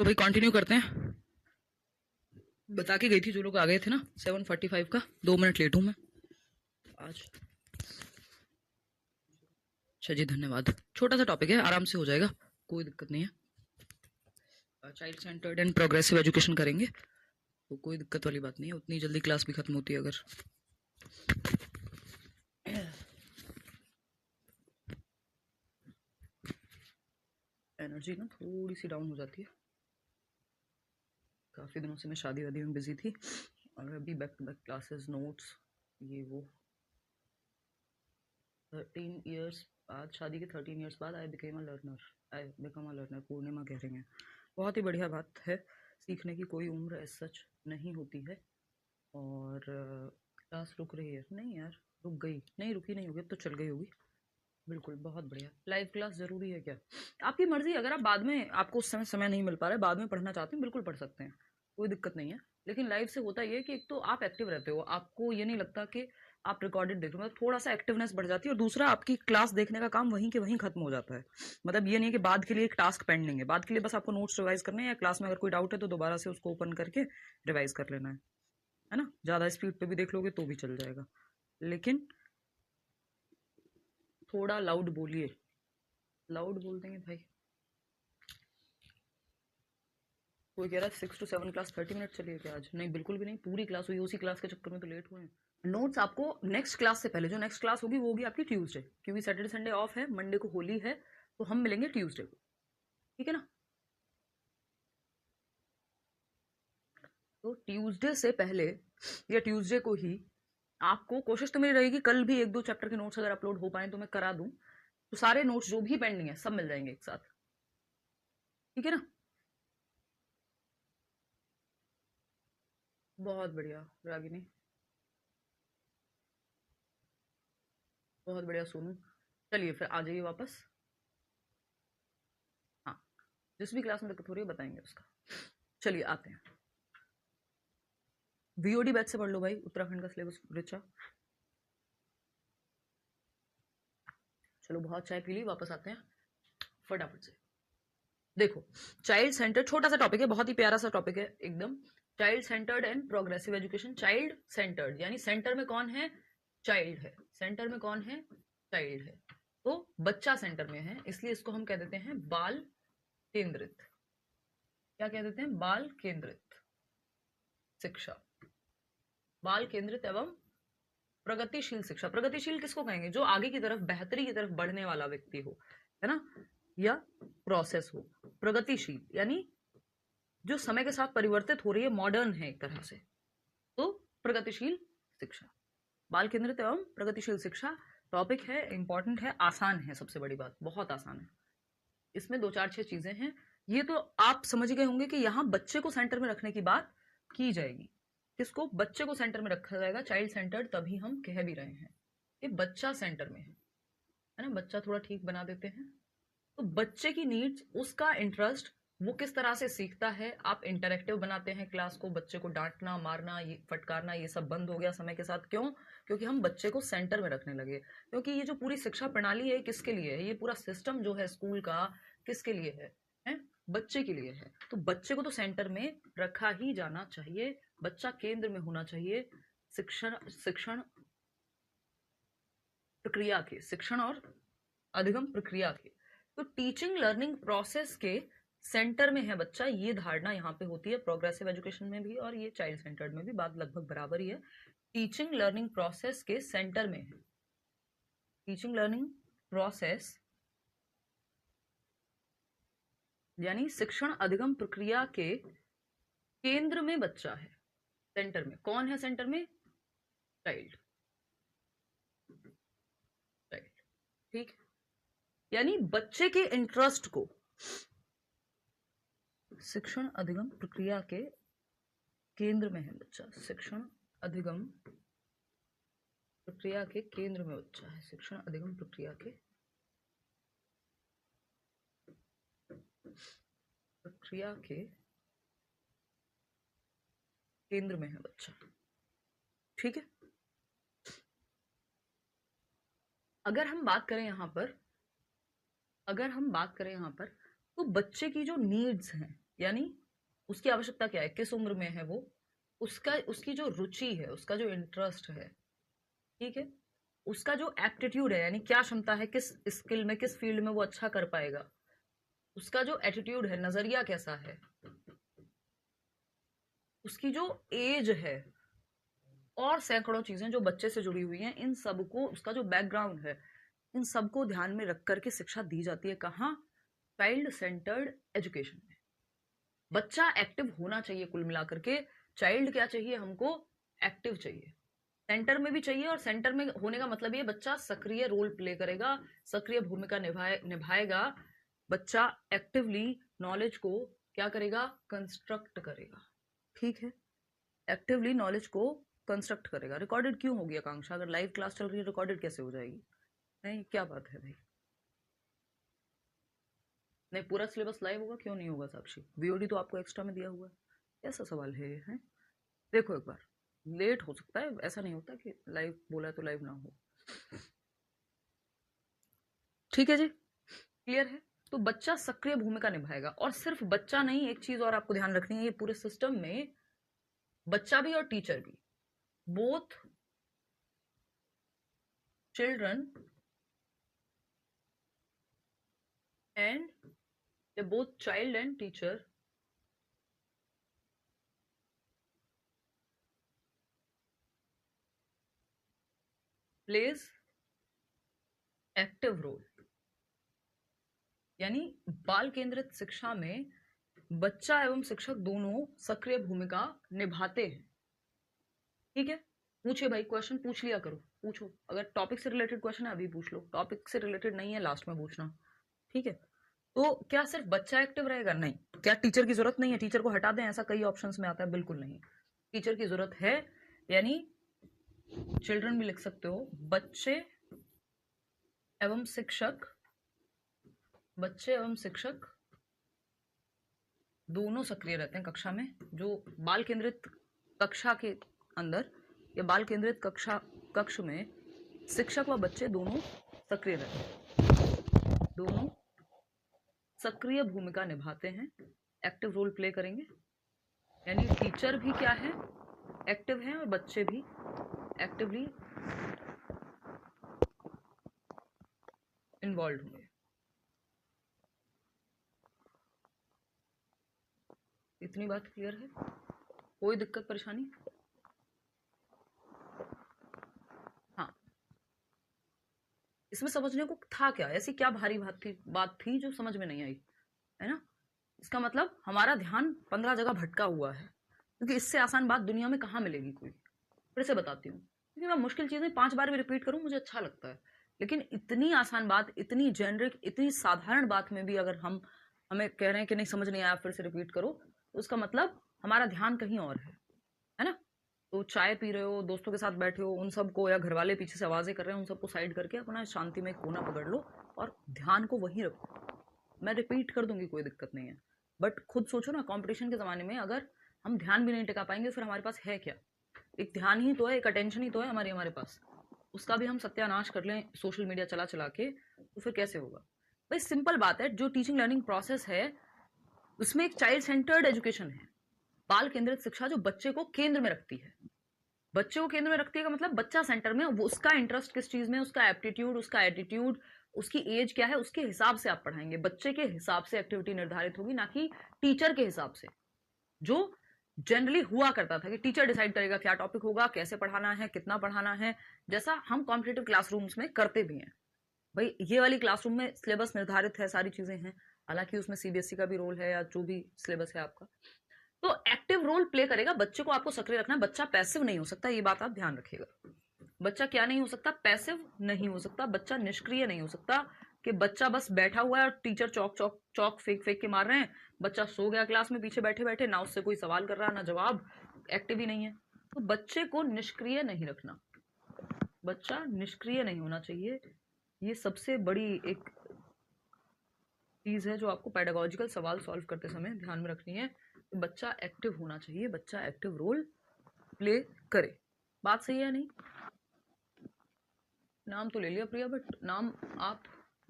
तो भाई कंटिन्यू करते हैं। बता के गई थी जो लोग आ गए थे ना 7:45 का, 2 मिनट लेट हूँ मैं आज। अच्छा जी, धन्यवाद। छोटा सा टॉपिक है, आराम से हो जाएगा, कोई दिक्कत नहीं है। Child centred and progressive education करेंगे तो कोई दिक्कत वाली बात नहीं है, उतनी जल्दी क्लास भी खत्म होती है। अगर एनर्जी ना थोड़ी सी डाउन हो जाती है, काफ़ी दिनों से मैं शादी वादी में बिजी थी और अभी back to back classes, notes, ये वो। 13 इयर्स बाद, शादी के 13 इयर्स बाद आई बिकम अ लर्नर, पूर्णिमा कह रही हैं। बहुत ही बढ़िया बात है, सीखने की कोई उम्र ऐसा सच नहीं होती है। और क्लास रुक रही है? नहीं यार, रुक गई नहीं, रुकी नहीं होगी, अब तो चल गई होगी। बिल्कुल, बहुत बढ़िया। लाइव क्लास जरूरी है क्या? आपकी मर्जी, अगर आप बाद में, आपको उस समय नहीं मिल पा रहा है, बाद में पढ़ना चाहते हैं, बिल्कुल पढ़ सकते हैं, कोई दिक्कत नहीं है। लेकिन लाइव से होता ये है कि एक तो आप एक्टिव रहते हो, आपको ये नहीं लगता कि आप रिकॉर्डेड देख रहे हो, मतलब थोड़ा सा एक्टिवनेस बढ़ जाती है। और दूसरा, आपकी क्लास देखने का काम वहीं के वहीं खत्म हो जाता है। मतलब ये नहीं है कि बाद के लिए एक टास्क पेंडिंग है, बाद के लिए बस आपको नोट्स रिवाइज करने हैं, या क्लास में अगर कोई डाउट है तो दोबारा से उसको ओपन करके रिवाइज कर लेना है ना। ज़्यादा स्पीड पे भी देख लोगे तो भी चल जाएगा, लेकिन थोड़ा लाउड बोलिए। लाउड बोल देंगे भाई। कोई कह रहा है 6 to 7 क्लास 30 मिनट चली है क्या आज? नहीं, बिल्कुल भी नहीं, पूरी क्लास हुई, उसी क्लास के चक्कर में तो लेट हुए हैं। नोट्स आपको नेक्स्ट क्लास से पहले, जो नेक्स्ट क्लास होगी वो होगी आपकी ट्यूसडे, क्योंकि सैटरडे संडे ऑफ है, मंडे को होली है, तो हम मिलेंगे ट्यूसडे को, ठीक है ना। तो ट्यूसडे से पहले या ट्यूसडे को ही आपको, कोशिश तो मेरी रहेगी कल भी 1-2 चैप्टर के नोट्स अगर अपलोड हो पाए तो मैं करा दूं, तो सारे नोट्स जो भी पेंडिंग है सब मिल जाएंगे एक साथ, ठीक है ना। बहुत बढ़िया रागिनी, बहुत बढ़िया सोनू। चलिए फिर आ जाइए वापस। हाँ, जिस भी क्लास में दिक्कत हो रही है बताएंगे उसका। चलिए आते हैं, वीओडी बैच से पढ़ लो भाई, उत्तराखंड का सिलेबस रिचा। चलो, बहुत चाय पी ली, वापस आते हैं फटाफट से। देखो, चाइल्ड सेंटर्ड छोटा सा टॉपिक है, बहुत ही प्यारा सा टॉपिक है एकदम। Child centred and progressive education. Child centred यानी सेंटर में कौन है? चाइल्ड है। सेंटर में कौन है? चाइल्ड है। तो बच्चा सेंटर में है, इसलिए इसको हम कह देते हैं बाल केंद्रित। क्या कह देते हैं? बाल केंद्रित शिक्षा। बाल केंद्रित एवं प्रगतिशील शिक्षा। प्रगतिशील किसको कहेंगे? जो आगे की तरफ, बेहतरी की तरफ बढ़ने वाला व्यक्ति हो, है ना, या प्रोसेस हो। प्रगतिशील यानी जो समय के साथ परिवर्तित हो रही है, मॉडर्न है एक तरह से, तो प्रगतिशील शिक्षा। बाल केंद्रित एवं प्रगतिशील शिक्षा टॉपिक है, इंपॉर्टेंट है, आसान है, सबसे बड़ी बात बहुत आसान है। इसमें 2-4-6 चीजें हैं, ये तो आप समझ गए होंगे कि यहाँ बच्चे को सेंटर में रखने की बात की जाएगी। किसको? बच्चे को सेंटर में रखा जाएगा, चाइल्ड सेंटर्ड, तभी हम कह भी रहे हैं कि बच्चा सेंटर में है ना। बच्चा थोड़ा ठीक बना देते हैं, तो बच्चे की नीड्स, उसका इंटरेस्ट, वो किस तरह से सीखता है, आप इंटरेक्टिव बनाते हैं क्लास को, बच्चे को डांटना, मारना, ये फटकारना, ये सब बंद हो गया समय के साथ। क्यों? क्योंकि हम बच्चे को सेंटर में रखने लगे। क्योंकि ये जो पूरी शिक्षा प्रणाली है, किसके लिए है? ये पूरा सिस्टम जो है स्कूल का, किसके लिए है? बच्चे के लिए है। तो बच्चे को तो सेंटर में रखा ही जाना चाहिए, बच्चा केंद्र में होना चाहिए। शिक्षण शिक्षण प्रक्रिया के, शिक्षण और अधिगम प्रक्रिया के, तो टीचिंग लर्निंग प्रोसेस के सेंटर में है बच्चा, ये धारणा यहाँ पे होती है प्रोग्रेसिव एजुकेशन में भी और ये चाइल्ड सेंटर्ड में भी, बात लगभग बराबर ही है। टीचिंग लर्निंग प्रोसेस के सेंटर में है, टीचिंग लर्निंग प्रोसेस यानी शिक्षण अधिगम प्रक्रिया के केंद्र में बच्चा है। सेंटर में कौन है? सेंटर में चाइल्ड, चाइल्ड, ठीक। यानी बच्चे के इंटरेस्ट को शिक्षण अधिगम प्रक्रिया के केंद्र में है बच्चा। शिक्षण अधिगम प्रक्रिया के केंद्र में बच्चा है, शिक्षण अधिगम प्रक्रिया के केंद्र में है बच्चा, ठीक है। अगर हम बात करें यहाँ पर तो बच्चे की जो नीड्स हैं यानी उसकी आवश्यकता क्या है, किस उम्र में है वो, उसकी जो रुचि है, उसका जो इंटरेस्ट है, ठीक है, उसका जो एप्टीट्यूड है, यानी क्या क्षमता है, किस स्किल में, किस फील्ड में वो अच्छा कर पाएगा, उसका जो एटीट्यूड है, नजरिया कैसा है, उसकी जो एज है, और सैकड़ों चीजें जो बच्चे से जुड़ी हुई हैं, इन सबको, उसका जो बैकग्राउंड है, इन सबको ध्यान में रख करके शिक्षा दी जाती है। कहाँ? चाइल्ड सेंटर्ड एजुकेशन में। बच्चा एक्टिव होना चाहिए। कुल मिलाकर के चाइल्ड क्या चाहिए हमको? एक्टिव चाहिए। सेंटर में भी चाहिए, और सेंटर में होने का मतलब ये बच्चा सक्रिय रोल प्ले करेगा, सक्रिय भूमिका निभाएगा। बच्चा एक्टिवली नॉलेज को क्या करेगा? कंस्ट्रक्ट करेगा। ठीक है, एक्टिवली नॉलेज को कंस्ट्रक्ट करेगा। रिकॉर्डेड क्यों होगी आकांक्षा? अगर लाइव क्लास चल रही है रिकॉर्डेड कैसे हो जाएगी? नहीं, क्या बात है भाई? नहीं, पूरा सिलेबस लाइव होगा, क्यों नहीं होगा साक्षी? वीओडी तो आपको एक्स्ट्रा में दिया हुआ है। कैसा सवाल है ये? है, देखो एक बार, लेट हो सकता है, ऐसा नहीं होता कि लाइव बोला है तो लाइव ना हो। ठीक है जी, क्लियर है? तो बच्चा सक्रिय भूमिका निभाएगा, और सिर्फ बच्चा नहीं, एक चीज और आपको ध्यान रखनी है, ये पूरे सिस्टम में बच्चा भी और टीचर भी, both children and both child and teacher plays active role. यानी बाल केंद्रित शिक्षा में बच्चा एवं शिक्षक दोनों सक्रिय भूमिका निभाते हैं। ठीक है, पूछे भाई, क्वेश्चन पूछ लिया करो, पूछो। अगर टॉपिक से रिलेटेड क्वेश्चन है अभी पूछ लो, टॉपिक से रिलेटेड नहीं है लास्ट में पूछना। ठीक है, तो क्या सिर्फ बच्चा एक्टिव रहेगा? नहीं। क्या टीचर की जरूरत नहीं है? टीचर को हटा दें, ऐसा कई ऑप्शंस में आता है, बिल्कुल नहीं। टीचर की जरूरत है, यानी चिल्ड्रन भी लिख सकते हो, बच्चे एवं शिक्षक, बच्चे एवं शिक्षक दोनों सक्रिय रहते हैं कक्षा में। जो बाल केंद्रित कक्षा के अंदर या बाल केंद्रित कक्ष में शिक्षक व बच्चे दोनों सक्रिय रहते हैं, दोनों सक्रिय भूमिका निभाते हैं, एक्टिव रोल प्ले करेंगे। यानी टीचर भी क्या है? एक्टिव है, और बच्चे भी एक्टिवली इन्वॉल्व होंगे। इतनी बात क्लियर है? कोई दिक्कत परेशानी? हाँ, इसमें समझने को था क्या? ऐसी क्या भारी बात थी जो समझ में नहीं आई? है ना? इसका मतलब हमारा ध्यान 15 जगह भटका हुआ है, क्योंकि इससे आसान बात दुनिया में कहाँ मिलेगी कोई। फिर से बताती हूँ, क्योंकि मैं मुश्किल चीजें 5 बार भी रिपीट करूँ मुझे अच्छा लगता है, लेकिन इतनी आसान बात, इतनी जेनरिक, इतनी साधारण बात में भी अगर हमें कह रहे हैं कि नहीं समझ नहीं आया फिर से रिपीट करो, तो उसका मतलब हमारा ध्यान कहीं और है ना? तो चाय पी रहे हो, दोस्तों के साथ बैठे हो, उन सबको, या घर वाले पीछे से आवाजें कर रहे हैं, उन सबको साइड करके अपना शांति में एक कोना पकड़ लो और ध्यान को वहीं रखो। मैं रिपीट कर दूंगी, कोई दिक्कत नहीं है, बट खुद सोचो ना, कंपटीशन के जमाने में अगर हम ध्यान भी नहीं टिका पाएंगे फिर हमारे पास है क्या? एक ध्यान ही तो है, एक अटेंशन ही तो है हमारे पास, उसका भी हम सत्यानाश कर लें सोशल मीडिया चला चला के, तो फिर कैसे होगा भाई? सिंपल बात है, जो टीचिंग लर्निंग प्रोसेस है उसमें एक चाइल्ड सेंटर्ड एजुकेशन है, बाल केंद्रित शिक्षा जो बच्चे को केंद्र में रखती है। बच्चे को केंद्र में रखती है का मतलब बच्चा सेंटर में, वो उसका इंटरेस्ट किस चीज में, उसका एप्टीट्यूड, उसका एटीट्यूड, उसकी एज क्या है, उसके हिसाब से आप पढ़ाएंगे। बच्चे के हिसाब से एक्टिविटी निर्धारित होगी, ना कि टीचर के हिसाब से, जो जनरली हुआ करता था कि टीचर डिसाइड करेगा क्या टॉपिक होगा, कैसे पढ़ाना है, कितना पढ़ाना है, जैसा हम कॉम्पिटिटिव क्लासरूम्स में करते भी हैं। भाई ये वाली क्लासरूम में सिलेबस निर्धारित है, सारी चीजें हैं, हालांकि उसमें सीबीएसई का भी रोल है या जो भी सिलेबस है आपका, तो एक्टिव रोल प्ले करेगा। बच्चे को आपको सक्रिय रखना है, बच्चा पैसिव नहीं हो सकता, ये बात आप ध्यान रखिएगा। बच्चा क्या नहीं हो सकता? पैसिव नहीं हो सकता, बच्चा निष्क्रिय नहीं हो सकता, कि बच्चा बस बैठा हुआ है और टीचर चौक चौक चौक फेंक फेंक के मार रहे हैं, बच्चा सो गया क्लास में पीछे बैठे बैठे, ना उससे कोई सवाल कर रहा ना जवाब, एक्टिव ही नहीं है। तो बच्चे को निष्क्रिय नहीं रखना, बच्चा निष्क्रिय नहीं होना चाहिए। ये सबसे बड़ी एक चीज है जो आपको पेडागोजिकल सवाल सॉल्व करते समय ध्यान में रखनी है। बच्चा एक्टिव होना चाहिए, बच्चा एक्टिव रोल प्ले करे। बात सही है? नहीं? नाम तो ले लिया प्रिया, बट नाम आप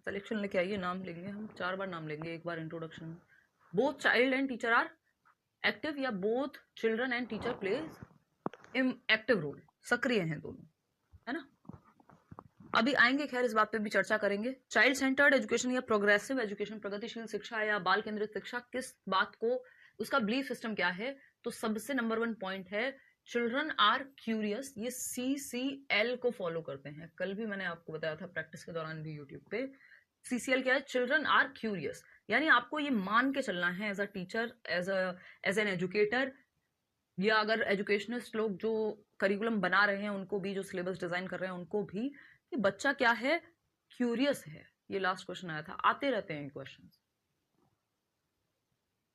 सिलेक्शन लेके आइए, नाम लेंगे हम 4 बार, नाम लेंगे, एक बार introduction, both child and teacher are active या both children and teacher plays active role, सक्रिय हैं दोनों, है ना। अभी आएंगे, खैर इस बात पे भी चर्चा करेंगे। चाइल्ड सेंटर्ड एजुकेशन या प्रोग्रेसिव एजुकेशन, प्रगतिशील शिक्षा या बाल केंद्रित शिक्षा, किस बात को, उसका बिलीफ सिस्टम क्या है? तो सबसे नंबर 1 पॉइंट है चिल्ड्रन आर क्यूरियस। ये CCL को फॉलो करते हैं। कल भी मैंने आपको बताया था प्रैक्टिस के दौरान भी यूट्यूब पे। CCL क्या है? Children are curious. यानी आपको ये मान के चलना है as a teacher, as an educator, या अगर एजुकेशनिस्ट लोग जो करिकुलम बना रहे हैं उनको भी, जो सिलेबस डिजाइन कर रहे हैं उनको भी, कि बच्चा क्या है? क्यूरियस है। ये लास्ट क्वेश्चन आया था, आते रहते हैं क्वेश्चन,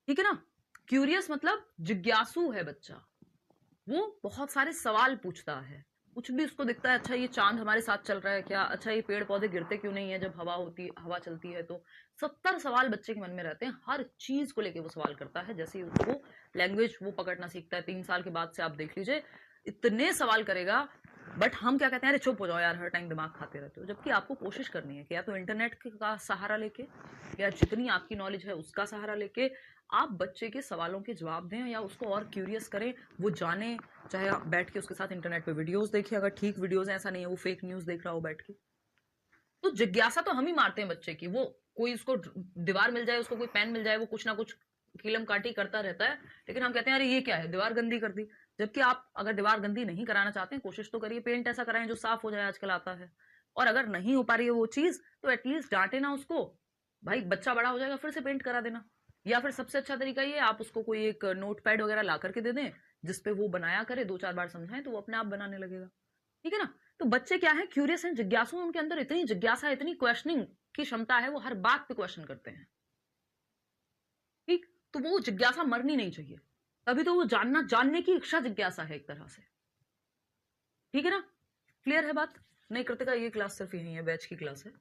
ठीक है ना। क्यूरियस मतलब जिज्ञासु है बच्चा, वो बहुत सारे सवाल पूछता है। कुछ भी उसको दिखता है, अच्छा ये चांद हमारे साथ चल रहा है क्या, अच्छा ये पेड़ पौधे गिरते क्यों नहीं है जब हवा चलती है, तो 70 सवाल बच्चे के मन में रहते हैं। हर चीज को लेके वो सवाल करता है। जैसे ही उसको लैंग्वेज वो पकड़ना सीखता है 3 साल के बाद से, आप देख लीजिए इतने सवाल करेगा। बट हम क्या कहते हैं, अरे चुप हो जाओ यार, हर टाइम दिमाग खाते रहते हो। जबकि आपको कोशिश करनी है कि या तो इंटरनेट का सहारा लेके, या जितनी आपकी नॉलेज है उसका सहारा लेके आप बच्चे के सवालों के जवाब दें, या उसको और क्यूरियस करें, वो जाने। चाहे आप बैठ के उसके साथ इंटरनेट पे वीडियोस देखिए, अगर ठीक वीडियोस हैं, ऐसा नहीं है वो फेक न्यूज देख रहा हो बैठ के। तो जिज्ञासा तो हम ही मारते हैं बच्चे की। वो कोई उसको दीवार मिल जाए, उसको कोई पेन मिल जाए, वो कुछ ना कुछ कीलम काटी करता रहता है, लेकिन हम कहते हैं अरे ये क्या है, दीवार गंदी कर दी। जबकि आप अगर दीवार गंदी नहीं कराना चाहते हैं, कोशिश तो करिए पेंट ऐसा कराएं जो साफ हो जाए, आजकल आता है। और अगर नहीं हो पा रही है वो चीज, तो एटलीस्ट डांटे ना उसको, भाई बच्चा बड़ा हो जाएगा फिर से पेंट करा देना। या फिर सबसे अच्छा तरीका ये, आप उसको कोई एक नोट पैड वगैरह ला करके दे दें, जिसपे वो बनाया करे, 2-4 बार समझाएं तो वो अपने आप बनाने लगेगा, ठीक है ना। तो बच्चे क्या है? क्यूरियस हैं, जिज्ञासु। उनके अंदर इतनी जिज्ञासा, इतनी क्वेश्चनिंग की क्षमता है, वो हर बात पे क्वेश्चन करते हैं, ठीक। तो वो जिज्ञासा मरनी नहीं चाहिए, तभी तो वो जानने की इच्छा जिज्ञासा है एक तरह से, ठीक है ना। क्लियर है बात? नहीं कृतिका, ये क्लास सिर्फ यही है, बैच की क्लास है,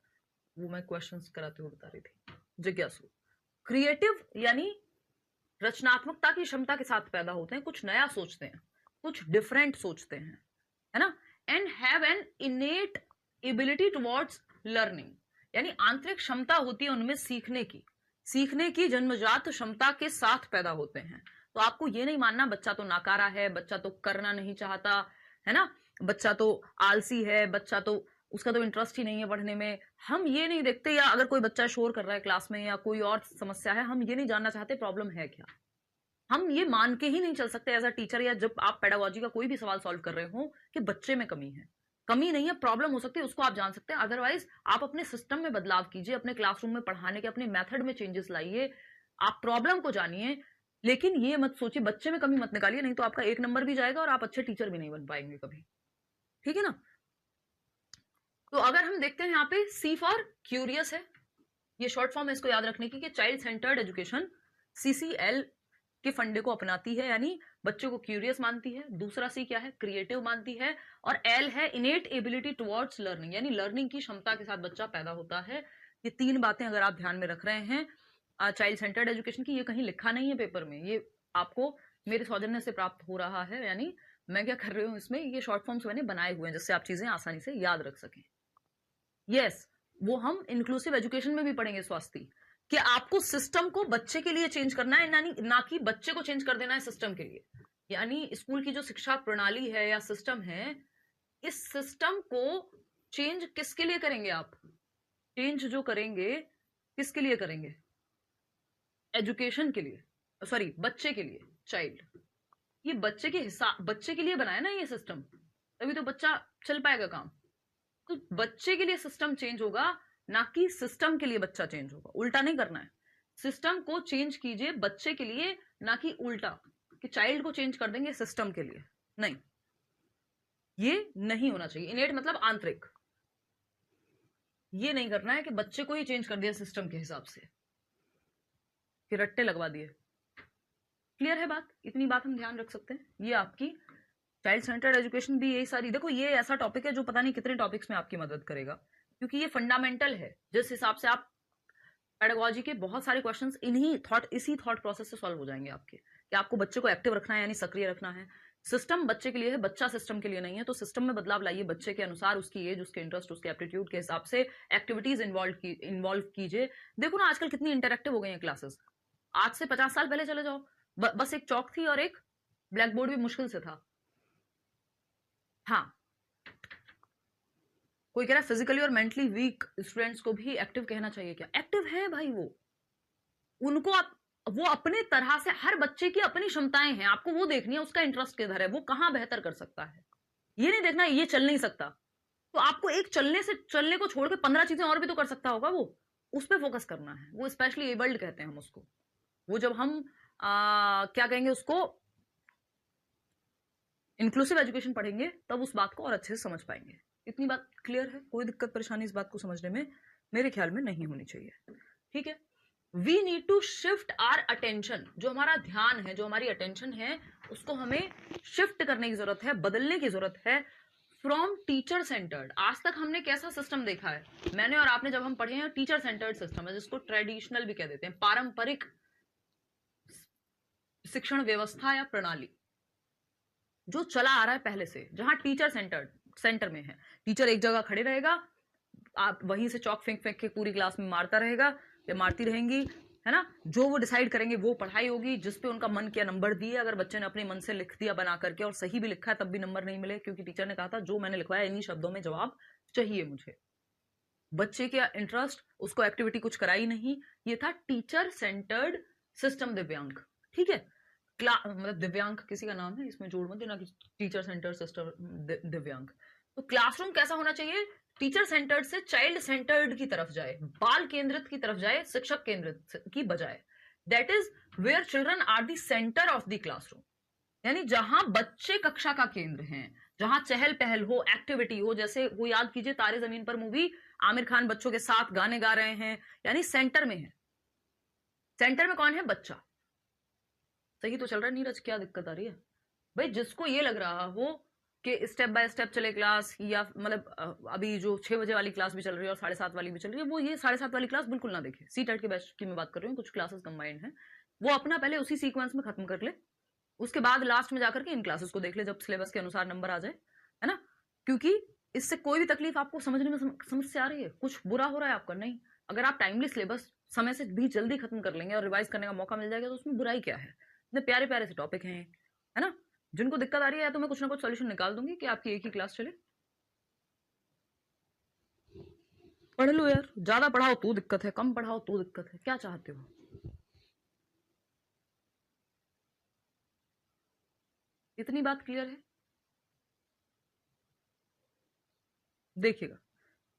वो मैं क्वेश्चंस कराते हुए बता रही थी। जिज्ञासु क्रिएटिव यानी रचनात्मकता की क्षमता के साथ पैदा होते हैं, कुछ नया सोचते हैं, कुछ डिफरेंट सोचते हैं, है ना। And have an इनेट ability towards learning, यानी आंतरिक क्षमता होती है उनमें सीखने की जन्मजात क्षमता के साथ पैदा होते हैं। तो आपको ये नहीं मानना बच्चा तो नाकारा है, बच्चा तो करना नहीं चाहता, है ना, बच्चा तो आलसी है, बच्चा तो उसका तो इंटरेस्ट ही नहीं है पढ़ने में। हम ये नहीं देखते, या अगर कोई बच्चा शोर कर रहा है क्लास में या कोई और समस्या है, हम ये नहीं जानना चाहते प्रॉब्लम है क्या। हम ये मान के ही नहीं चल सकते एज अ टीचर, या जब आप पेडागोजी का कोई भी सवाल सॉल्व कर रहे हो कि बच्चे में कमी है, कमी नहीं है, प्रॉब्लम हो सकती है, उसको आप जान सकते हैं। अदरवाइज आप अपने सिस्टम में बदलाव कीजिए, अपने क्लासरूम में पढ़ाने के अपने मेथड में चेंजेस लाइए, आप प्रॉब्लम को जानिए, लेकिन ये मत सोचिए बच्चे में कमी मत निकालिए, नहीं तो आपका 1 नंबर भी जाएगा और आप अच्छे टीचर भी नहीं बन पाएंगे कभी, ठीक है ना। तो अगर हम देखते हैं यहाँ पे C फॉर क्यूरियस है, ये शॉर्ट फॉर्म है इसको याद रखने की, कि चाइल्ड सेंटर्ड एजुकेशन CCL के फंडे को अपनाती है, यानी बच्चों को क्यूरियस मानती है। दूसरा C क्या है? क्रिएटिव मानती है। और L है इनेट एबिलिटी टुवर्ड्स लर्निंग, यानी लर्निंग की क्षमता के साथ बच्चा पैदा होता है। ये 3 बातें अगर आप ध्यान में रख रहे हैं चाइल्ड सेंटर्ड एजुकेशन की, ये कहीं लिखा नहीं है पेपर में, ये आपको मेरे सौजन्य से प्राप्त हो रहा है। यानी मैं क्या कर रही हूँ इसमें, ये शॉर्ट फॉर्म्स मैंने बनाए हुए हैं जिससे आप चीजें आसानी से याद रख सकें। यस, वो हम इंक्लूसिव एजुकेशन में भी पढ़ेंगे स्वास्थ्य, कि आपको सिस्टम को बच्चे के लिए चेंज करना है, ना कि बच्चे को चेंज कर देना है सिस्टम के लिए। यानी स्कूल की जो शिक्षा प्रणाली है या सिस्टम है, इस सिस्टम को चेंज किसके लिए करेंगे आप? चेंज जो करेंगे किसके लिए करेंगे? एजुकेशन के लिए, सॉरी बच्चे के लिए, चाइल्ड। ये बच्चे के लिए बनाया ना ये सिस्टम, तभी तो बच्चा चल पाएगा काम। तो बच्चे के लिए सिस्टम चेंज होगा, ना कि सिस्टम के लिए बच्चा चेंज होगा। उल्टा नहीं करना है, सिस्टम को चेंज कीजिए बच्चे के लिए, ना कि उल्टा कि चाइल्ड को चेंज कर देंगे सिस्टम के लिए। नहीं, ये नहीं होना चाहिए। इनेट मतलब आंतरिक, ये नहीं करना है कि बच्चे को ही चेंज कर दिया सिस्टम के हिसाब से, कि रट्टे लगवा दिए। क्लियर है बात? इतनी बात हम ध्यान रख सकते हैं। ये आपकी चाइल्ड सेंटर्ड एजुकेशन भी यही सारी, देखो ये ऐसा टॉपिक है जो पता नहीं कितने टॉपिक्स में आपकी मदद करेगा, क्योंकि ये फंडामेंटल है। जिस हिसाब से आप पेडागोजी के बहुत सारे क्वेश्चंस इसी थॉट प्रोसेस से सॉल्व हो जाएंगे आपके, कि आपको बच्चे को एक्टिव रखना है, यानी सक्रिय रखना है। सिस्टम बच्चे के लिए है, बच्चा सिस्टम के लिए नहीं है। तो सिस्टम में बदलाव लाइए, बच्चे के अनुसार, उसकी एज, उसके इंटरेस्ट, उसके एप्टीट्यूड के हिसाब से एक्टिविटीज इन्वॉल्व कीजिए। देखो ना आजकल कितनी इंटरेक्टिव हो गई हैं क्लासेस, आज से 50 साल पहले चले जाओ, बस एक चौक थी और एक ब्लैक बोर्ड भी मुश्किल से था। हाँ, कोई कह रहा है फिजिकली और मेंटली वीक स्टूडेंट्स को भी एक्टिव कहना चाहिए क्या? एक्टिव है भाई वो, उनको आप, वो अपने तरह से, हर बच्चे की अपनी क्षमताएं हैं, आपको वो देखनी है उसका इंटरेस्ट किधर है, वो कहां बेहतर कर सकता है। ये नहीं देखना ये चल नहीं सकता, तो आपको एक चलने को छोड़ के 15 चीजें और भी तो कर सकता होगा, वो उस पर फोकस करना है। वो स्पेशली एबल्ड कहते हैं हम उसको। वो जब हम क्या कहेंगे उसको, इंक्लूसिव एजुकेशन पढ़ेंगे तब उस बात को और अच्छे से समझ पाएंगे। इतनी बात क्लियर है? कोई दिक्कत परेशानी इस बात को समझने में मेरे ख्याल में नहीं होनी चाहिए। ठीक है, we need to shift our attention, जो हमारा ध्यान है, जो हमारी अटेंशन है, उसको हमें शिफ्ट करने की जरूरत है, बदलने की जरूरत है फ्रॉम टीचर सेंटर्ड। आज तक हमने कैसा सिस्टम देखा है, मैंने और आपने जब हम पढ़े हैं, टीचर सेंटर्ड सिस्टम है, जिसको ट्रेडिशनल भी कह देते हैं, पारंपरिक शिक्षण व्यवस्था या प्रणाली जो चला आ रहा है पहले से, जहां टीचर सेंटर में है, टीचर एक जगह खड़े रहेगा, आप वहीं से चौक फेंक फेंक के पूरी क्लास में मारता रहेगा या मारती रहेंगी, है ना, जो वो डिसाइड करेंगे वो पढ़ाई होगी, जिसपे उनका मन किया नंबर दिए। अगर बच्चे ने अपने मन से लिख दिया बना करके और सही भी लिखा है तब भी नंबर नहीं मिले, क्योंकि टीचर ने कहा था जो मैंने लिखवाया इन्हीं शब्दों में जवाब चाहिए मुझे। बच्चे के इंटरेस्ट, उसको एक्टिविटी कुछ कराई नहीं, ये था टीचर सेंटर्ड सिस्टम दिव्यांग। ठीक है, मतलब दिव्यांग किसी का नाम है, इसमें जोड़ मत देना कि टीचर सेंटर सिस्टम दिव्यांग। तो क्लासरूम कैसा होना चाहिए? टीचर सेंटर्ड से चाइल्ड सेंटर्ड की तरफ जाए, बाल केंद्रित की तरफ जाए, शिक्षक केंद्रित की बजाय। That is where children are the centre of the classroom, यानी जहां बच्चे कक्षा का केंद्र हैं, जहां चहल पहल हो, एक्टिविटी हो। जैसे वो याद कीजिए तारे जमीन पर मूवी, आमिर खान बच्चों के साथ गाने गा रहे हैं, यानी सेंटर में है। सेंटर में कौन है? बच्चा। सही तो चल रहा है नीरज? क्या दिक्कत आ रही है भाई? जिसको ये लग रहा हो कि स्टेप बाय स्टेप चले क्लास, या मतलब अभी जो 6 बजे वाली क्लास भी चल रही है और 7:30 वाली भी चल रही है, वो ये 7:30 वाली क्लास बिल्कुल ना देखे। सीटेट के बैच की मैं बात कर रही हूँ, कुछ क्लासेस कंबाइंड है, वो अपना पहले उसी सीक्वेंस में खत्म कर ले, उसके बाद लास्ट में जाकर के इन क्लासेस को देख ले जब सिलेबस के अनुसार नंबर आ जाए, है ना। क्योंकि इससे कोई भी तकलीफ आपको समझने में समस्या आ रही है, कुछ बुरा हो रहा है आपका? नहीं। अगर आप टाइमली सिलेबस समय से भी जल्दी खत्म कर लेंगे और रिवाइज करने का मौका मिल जाएगा तो उसमें बुराई क्या है? इतने प्यारे प्यारे से टॉपिक हैं, है ना। जिनको दिक्कत आ रही है तो मैं कुछ ना कुछ सोल्यूशन निकाल दूंगी कि आपकी एक ही क्लास चले। पढ़ लो यार, ज्यादा पढ़ाओ तो दिक्कत है, कम पढ़ाओ तो दिक्कत है, क्या चाहते हो? इतनी बात क्लियर है? देखिएगा,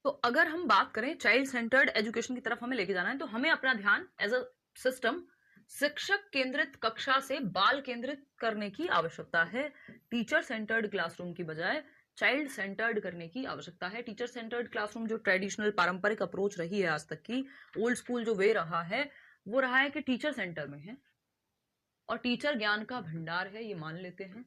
तो अगर हम बात करें चाइल्ड सेंटर्ड एजुकेशन की तरफ हमें लेके जाना है, तो हमें अपना ध्यान एज अ सिस्टम शिक्षक केंद्रित कक्षा से बाल केंद्रित करने की आवश्यकता है। टीचर सेंटर्ड क्लासरूम की बजाय चाइल्ड सेंटर्ड करने की आवश्यकता है। टीचर सेंटर्ड क्लासरूम जो ट्रेडिशनल पारंपरिक अप्रोच रही है आज तक की, ओल्ड स्कूल जो वे रहा है, वो रहा है कि टीचर सेंटर में है और टीचर ज्ञान का भंडार है, ये मान लेते हैं।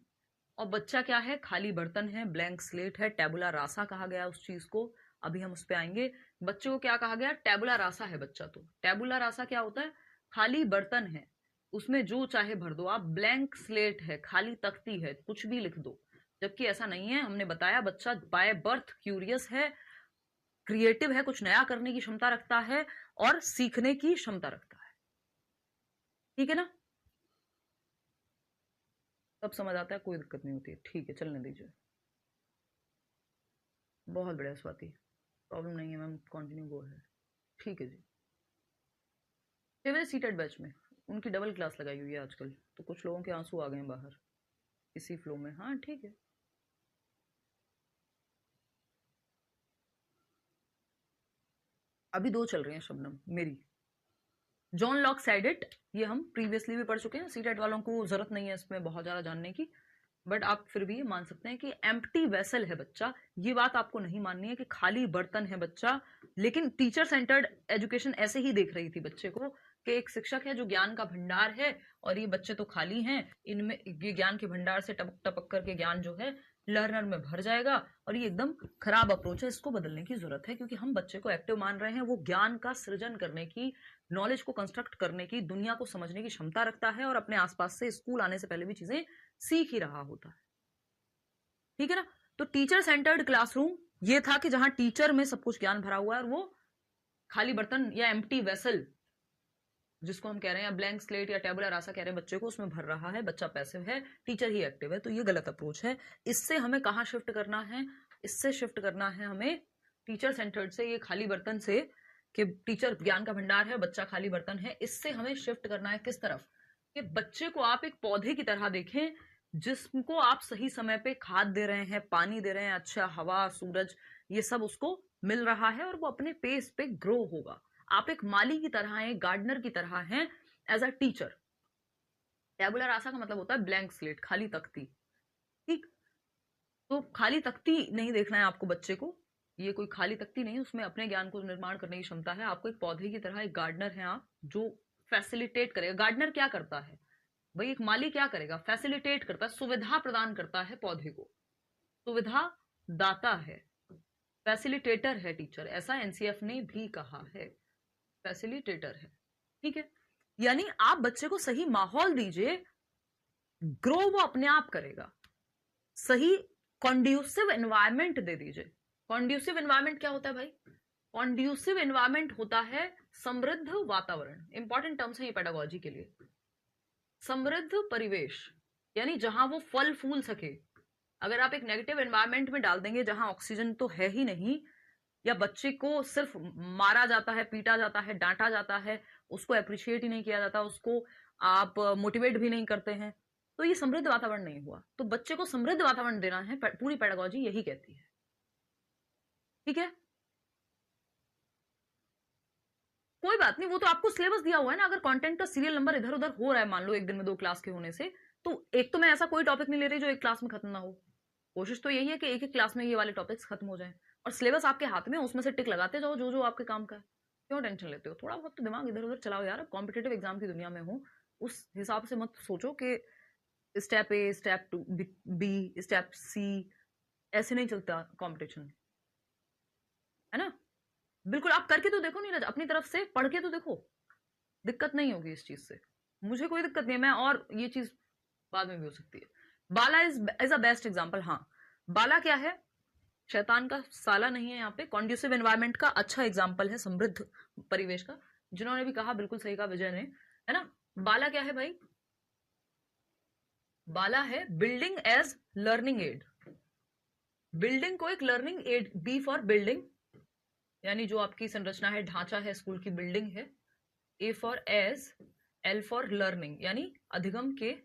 और बच्चा क्या है? खाली बर्तन है, ब्लैंक स्लेट है, टेबुला रासा कहा गया उस चीज को। अभी हम उस पर आएंगे। बच्चे को क्या कहा गया? टेबुला रासा है बच्चा। तो टेबुला रासा क्या होता है? खाली बर्तन है, उसमें जो चाहे भर दो आप। ब्लैंक स्लेट है, खाली तख्ती है, कुछ भी लिख दो। जबकि ऐसा नहीं है, हमने बताया बच्चा बाय बर्थ क्यूरियस है, क्रिएटिव है, कुछ नया करने की क्षमता रखता है और सीखने की क्षमता रखता है। ठीक है ना? तब समझ आता है, कोई दिक्कत नहीं होती है। ठीक है, चलने दीजिए। बहुत बढ़िया स्वाति, प्रॉब्लम नहीं है मैम, कंटिन्यू गो है। ठीक है जी। 6 बजे सीटेड बैच में उनकी डबल क्लास लगाई हुई है आजकल, तो कुछ लोगों के आंसू आ गए हैं बाहर इसी फ्लो में। हाँ ठीक है, अभी 2 चल रही हैं शबनम मेरी। जॉन लॉक सेड इट, ये हम प्रीवियसली भी पढ़ चुके हैं, सीटेट वालों को जरूरत नहीं है इसमें बहुत ज्यादा जानने की, बट आप फिर भी मान सकते हैं कि एम्प्टी वेसल है बच्चा। ये बात आपको नहीं माननी है कि खाली बर्तन है बच्चा। लेकिन टीचर सेंटर्ड एजुकेशन ऐसे ही देख रही थी बच्चे को कि एक शिक्षक है जो ज्ञान का भंडार है और ये बच्चे तो खाली हैं, इनमें ये ज्ञान के भंडार से टपक टपक करके ज्ञान जो है लर्नर में भर जाएगा। और ये एकदम खराब अप्रोच है, इसको बदलने की जरूरत है, क्योंकि हम बच्चे को एक्टिव मान रहे हैं। वो ज्ञान का सृजन करने की, नॉलेज को कंस्ट्रक्ट करने की, दुनिया को समझने की क्षमता रखता है और अपने आसपास से स्कूल आने से पहले भी चीजें सीख ही रहा होता है। ठीक है ना? तो टीचर सेंटर्ड क्लासरूम ये था कि जहां टीचर में सब कुछ ज्ञान भरा हुआ है और वो खाली बर्तन या एम्प्टी वेसल जिसको हम कह रहे हैं ब्लैंक स्लेट या टेबुलर रासा कह रहे हैं बच्चे को, उसमें भर रहा है, बच्चा पैसिव है, टीचर ही एक्टिव है, तो ये गलत अप्रोच है। इससे हमें कहाँ शिफ्ट करना है? इससे शिफ्ट करना है हमें टीचर सेंटर्ड से, ये खाली बर्तन से कि टीचर ज्ञान का भंडार है, बच्चा खाली बर्तन है, इससे हमें शिफ्ट करना है किस तरफ? कि बच्चे को आप एक पौधे की तरह देखें जिसको आप सही समय पे खाद दे रहे हैं, पानी दे रहे हैं, अच्छा हवा, सूरज, ये सब उसको मिल रहा है और वो अपने पेस पे ग्रो होगा। आप एक माली की तरह हैं, गार्डनर की तरह हैं एज अ टीचर। टेबुलर रासा का मतलब होता है ब्लैंक स्लेट, खाली तख्ती। ठीक, तो खाली तख्ती नहीं देखना है आपको बच्चे को, ये कोई खाली तख्ती नहीं, उसमें अपने ज्ञान को निर्माण करने की क्षमता है। आपको एक पौधे की तरह, एक गार्डनर है आप, जो फैसिलिटेट करेगा। गार्डनर क्या करता है भाई? एक माली क्या करेगा? फैसिलिटेट करता है, सुविधा प्रदान करता है पौधे को, सुविधा दाता है, फैसिलिटेटर है टीचर, ऐसा एनसीएफ ने भी कहा है, फैसिलिटेटर है। ठीक है, यानी आप बच्चे को सही माहौल दीजिए, ग्रो वो अपने आप करेगा। सही कॉन्ड्यूसिव एनवायरमेंट दे दीजिए। कॉन्ड्यूसिव एनवायरमेंट क्या होता है भाई? कॉन्ड्यूसिव एनवायरमेंट होता है समृद्ध वातावरण। इंपॉर्टेंट टर्म्स है ये पेडागोजी के लिए। समृद्ध परिवेश, यानी जहां वो फल फूल सके। अगर आप एक नेगेटिव एनवायरमेंट में डाल देंगे जहां ऑक्सीजन तो है ही नहीं, या बच्चे को सिर्फ मारा जाता है, पीटा जाता है, डांटा जाता है, उसको अप्रिशिएट ही नहीं किया जाता, उसको आप मोटिवेट भी नहीं करते हैं, तो ये समृद्ध वातावरण नहीं हुआ। तो बच्चे को समृद्ध वातावरण देना है, पूरी पेडागोजी यही कहती है। ठीक है, कोई बात नहीं, वो तो आपको सिलेबस दिया हुआ है ना। अगर कंटेंट का सीरियल नंबर इधर उधर हो रहा है, मान लो एक दिन में 2 क्लास के होने से, तो एक तो मैं ऐसा कोई टॉपिक नहीं ले रही जो एक क्लास में खत्म ना हो। कोशिश तो यही है कि एक एक क्लास में ये वाले टॉपिक्स खत्म हो जाएं, और सिलेबस आपके हाथ में, उसमें से टिक लगाते जाओ जो जो आपके काम का है। क्यों टेंशन लेते हो? थोड़ा बहुत तो दिमाग इधर उधर चलाओ यार। कॉम्पिटेटिव एग्जाम की दुनिया में हो, उस हिसाब से मत सोचो कि स्टेप ए, स्टेप 2, बी, स्टेप सी, ऐसे नहीं चलता कॉम्पिटिशन, है ना। बिल्कुल, आप करके तो देखो नीरज, अपनी तरफ से पढ़ के तो देखो, दिक्कत नहीं होगी इस चीज से, मुझे कोई दिक्कत नहीं है। मैं, और ये चीज बाद में भी हो सकती है। बाला इज अ बेस्ट एग्जाम्पल। हाँ, बाला क्या है? शैतान का साला नहीं है यहाँ पे। कॉन्ड्यूसिव एनवायरनमेंट का अच्छा एग्जाम्पल है, समृद्ध परिवेश का। जिन्होंने भी कहा बिल्कुल सही कहा विजय ने, है ना। बाला क्या है भाई? बाला है building as learning aid. Building को एक learning aid, B for building, यानी जो आपकी संरचना है, ढांचा है, स्कूल की बिल्डिंग है। A for as, L for learning, यानी अधिगम के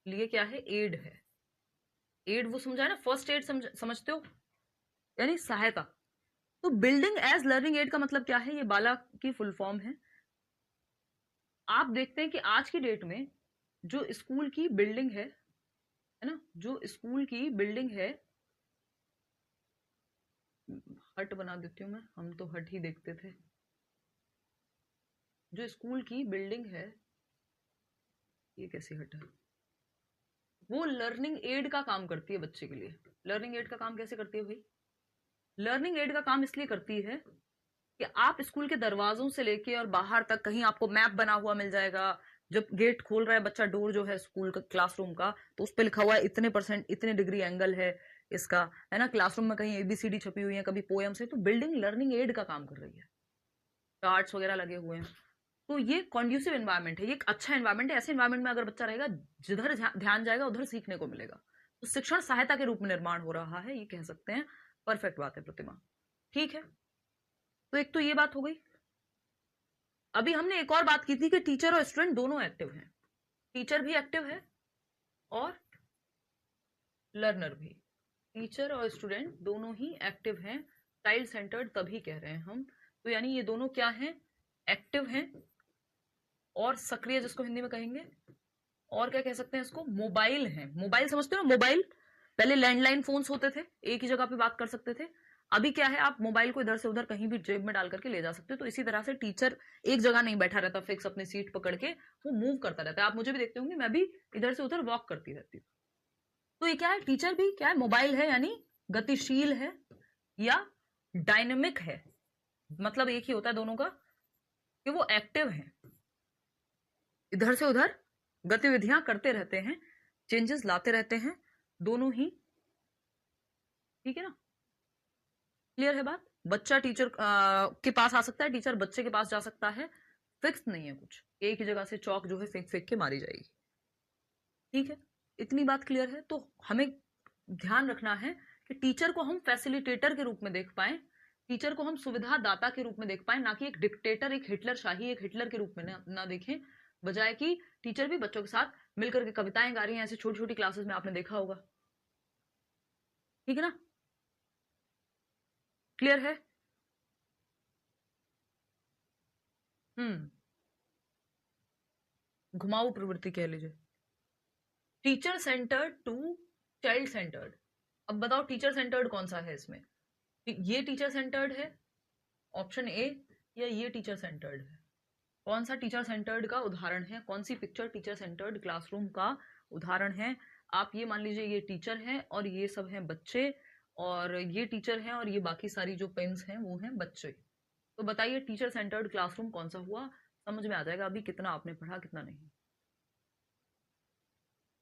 लिए क्या है? एड है। एड वो समझा है ना, फर्स्ट एड समझते हो, यानी सहायता। तो बिल्डिंग एज लर्निंग एड का मतलब क्या है? ये बाला की फुल फॉर्म है। आप देखते हैं कि आज की डेट में जो स्कूल की बिल्डिंग है ना, जो स्कूल की बिल्डिंग है, हट बना देती हूँ मैं, हम तो हट ही देखते थे। जो स्कूल की बिल्डिंग है, ये कैसी हट है? वो लर्निंग एड का काम करती है बच्चे के लिए। लर्निंग एड का काम कैसे करती है भाई? लर्निंग एड का काम इसलिए करती है कि आप स्कूल के दरवाजों से लेके और बाहर तक कहीं आपको मैप बना हुआ मिल जाएगा। जब गेट खोल रहा है बच्चा, डोर जो है स्कूल का, क्लासरूम का, तो उस पर लिखा हुआ है इतने %, इतने डिग्री एंगल है इसका, है ना। क्लासरूम में कहीं ABCD छपी हुई है, कभी पोएम्स है, तो बिल्डिंग लर्निंग एड का काम कर रही है, चार्ट्स वगैरह लगे हुए हैं। तो ये कॉन्ड्यूसिव एनवायरनमेंट है, ये एक अच्छा एनवायरनमेंट है। ऐसे एनवायरनमेंट में अगर बच्चा रहेगा, जिधर ध्यान जाएगा उधर सीखने को मिलेगा। तो शिक्षण सहायता के रूप में निर्माण हो रहा है, ये कह सकते हैं। परफेक्ट बात है प्रतिमा, ठीक है। तो एक तो ये बात हो गई। अभी हमने एक और बात की थी कि टीचर और स्टूडेंट दोनों एक्टिव हैं। टीचर भी एक्टिव है और लर्नर भी। टीचर और स्टूडेंट दोनों ही एक्टिव हैं। चाइल्ड सेंटर्ड तभी कह रहे हैं हम। तो यानी ये दोनों क्या हैं? एक्टिव हैं और सक्रिय, जिसको हिंदी में कहेंगे। और क्या कह सकते हैं इसको? मोबाइल हैं। मोबाइल समझते हो ना? मोबाइल, पहले लैंडलाइन फोन्स होते थे, एक ही जगह पे बात कर सकते थे। अभी क्या है? आप मोबाइल को इधर से उधर कहीं भी जेब में डाल करके ले जा सकते हो। तो इसी तरह से टीचर एक जगह नहीं बैठा रहता फिक्स अपनी सीट पकड़ के, वो मूव करता रहता है। आप मुझे भी देखते होंगे, मैं भी इधर से उधर वॉक करती रहती हूँ। तो ये क्या है? टीचर भी क्या है? मोबाइल है, यानी गतिशील है या डायनेमिक है। मतलब एक ही होता है दोनों का, कि वो एक्टिव है, इधर से उधर गतिविधियां करते रहते हैं, चेंजेस लाते रहते हैं, दोनों ही। ठीक है ना? क्लियर है बात? बच्चा टीचर के पास आ सकता है, टीचर बच्चे के पास जा सकता है, फिक्स नहीं है कुछ, एक ही जगह से चौक जो है फेंक फेंक के मारी जाएगी। ठीक है, इतनी बात क्लियर है। तो हमें ध्यान रखना है कि टीचर को हम फैसिलिटेटर के रूप में देख पाए, टीचर को हम सुविधा दाता के रूप में देख पाए, ना कि एक डिक्टेटर, एक हिटलर शाही, एक हिटलर के रूप में ना देखें, बजाय कि टीचर भी बच्चों के साथ मिलकर के कविताएं गा रही हैं, ऐसे छोटी छोटी क्लासेस में आपने देखा होगा। ठीक है ना, क्लियर है? घुमाऊ प्रवृत्ति कह लीजिए। Teacher centred to child centred. अब बताओ टीचर सेंटर्ड कौन सा है इसमें? ये टीचर सेंटर्ड है ऑप्शन ए, या ये टीचर सेंटर्ड है? कौन सा टीचर सेंटर्ड का उदाहरण है? कौन सी पिक्चर टीचर सेंटर्ड क्लासरूम का उदाहरण है? आप ये मान लीजिए ये टीचर है और ये सब हैं बच्चे, और ये टीचर हैं और ये बाकी सारी जो पेन्स हैं वो हैं बच्चे। तो बताइए टीचर सेंटर्ड क्लासरूम कौन सा हुआ? समझ में आ जाएगा अभी कितना आपने पढ़ा कितना नहीं।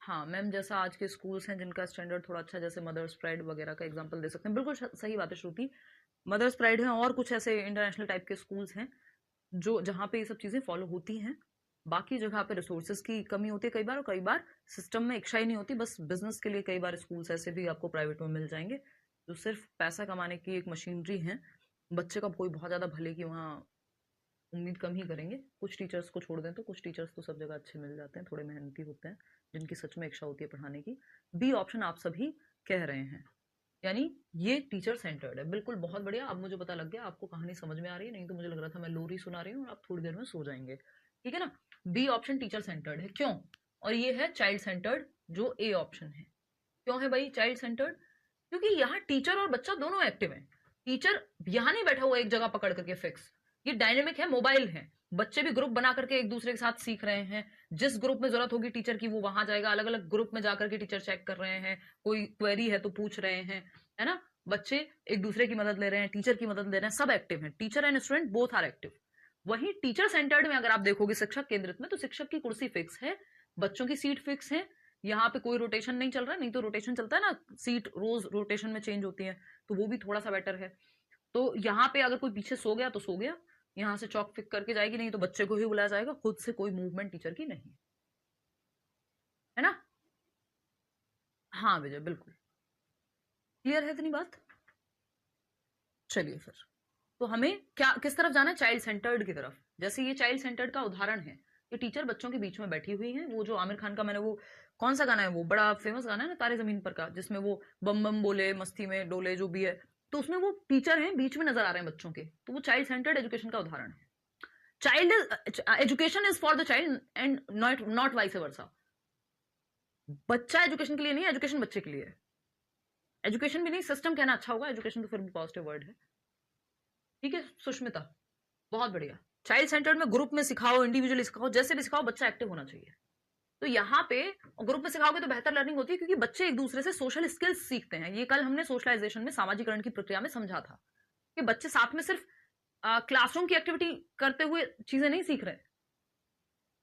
हाँ मैम, जैसा आज के स्कूल्स हैं जिनका स्टैंडर्ड थोड़ा अच्छा, जैसे मदर्स प्राइड वगैरह का एग्जांपल दे सकते हैं। बिल्कुल सही बात है श्रुति, मदर्स प्राइड है और कुछ ऐसे इंटरनेशनल टाइप के स्कूल्स हैं जो जहाँ पे ये सब चीज़ें फॉलो होती हैं। बाकी जगह पे रिसोर्सेज की कमी होती है कई बार, और कई बार सिस्टम में इच्छा ही नहीं होती, बस बिजनेस के लिए कई बार स्कूल्स ऐसे भी आपको प्राइवेट में मिल जाएंगे जो सिर्फ पैसा कमाने की एक मशीनरी है। बच्चे का कोई बहुत ज़्यादा भले की वहाँ उम्मीद कम ही करेंगे। कुछ टीचर्स को छोड़ दें तो कुछ टीचर्स तो सब जगह अच्छे मिल जाते हैं, थोड़े मेहनती होते हैं, जिनकी सच में इच्छा होती है पढ़ाने की। बी ऑप्शन आप सभी कह रहे हैं, यानी ये टीचर सेंटर्ड है। बिल्कुल, बहुत बढ़िया। अब मुझे पता लग गया आपको कहानी समझ में आ रही है, नहीं तो मुझे लग रहा था मैं लोरी सुना रही हूँ और आप थोड़ी देर में सो जाएंगे। ठीक है ना, बी ऑप्शन टीचर सेंटर्ड है। क्यों? और ये है चाइल्ड सेंटर्ड जो ए ऑप्शन है। क्यों है भाई चाइल्ड सेंटर्ड? क्योंकि यहाँ टीचर और बच्चा दोनों एक्टिव है। टीचर यहाँ नहीं बैठा हुआ एक जगह पकड़ करके फिक्स, ये डायनेमिक है, मोबाइल है। बच्चे भी ग्रुप बना करके एक दूसरे के साथ सीख रहे हैं। जिस ग्रुप में जरूरत होगी टीचर की वो वहां जाएगा, अलग अलग ग्रुप में जाकर के टीचर चेक कर रहे हैं, कोई क्वेरी है तो पूछ रहे हैं, है ना। बच्चे एक दूसरे की मदद ले रहे हैं, टीचर की मदद ले रहे हैं, सब एक्टिव हैं। Teacher and student both are active. वहीं टीचर सेंटर्ड में अगर आप देखोगे शिक्षक केंद्रित में, तो शिक्षक की कुर्सी फिक्स है, बच्चों की सीट फिक्स है, यहाँ पे कोई रोटेशन नहीं चल रहा है। नहीं तो रोटेशन चलता है ना, सीट रोज रोटेशन में चेंज होती है, तो वो भी थोड़ा सा बेटर है। तो यहाँ पे अगर कोई पीछे सो गया तो सो गया, यहाँ से चौक फिक करके जाएगी, नहीं तो बच्चे को ही बुलाया जाएगा, खुद से कोई मूवमेंट टीचर की नहीं, है ना। हाँ विजय, बिल्कुल क्लियर है इतनी बात। चलिए फिर, तो हमें क्या किस तरफ जाना है? चाइल्ड सेंटर्ड की तरफ। जैसे ये चाइल्ड सेंटर्ड का उदाहरण है, ये टीचर बच्चों के बीच में बैठी हुई है। वो जो आमिर खान का, मैंने वो कौन सा गाना है, वो बड़ा फेमस गाना है ना, तारे जमीन पर का, जिसमें वो बम बम बोले मस्ती में डोले, जो भी है, तो उसमें वो टीचर हैं बीच में नजर आ रहे हैं बच्चों के, तो वो चाइल्ड सेंटर्ड एजुकेशन का उदाहरण है। Child education is for the child and not vice versa. बच्चा एजुकेशन के लिए नहीं, एजुकेशन बच्चे के लिए है। एजुकेशन भी नहीं, सिस्टम कहना अच्छा होगा, एजुकेशन तो फिर भी पॉजिटिव वर्ड है। ठीक है सुष्मिता, बहुत बढ़िया। चाइल्ड सेंटर्ड में ग्रुप में सिखाओ, इंडिविजुअली सिखाओ, जैसे भी सिखाओ, बच्चा एक्टिव होना चाहिए। तो यहाँ पे ग्रुप में सिखाओगे तो बेहतर लर्निंग होती है, क्योंकि बच्चे एक दूसरे से सोशल स्किल्स सीखते हैं। ये कल हमने सोशलाइजेशन में, सामाजिकरण की प्रक्रिया में समझा था कि बच्चे साथ में सिर्फ क्लासरूम की एक्टिविटी करते हुए चीजें नहीं सीख रहे,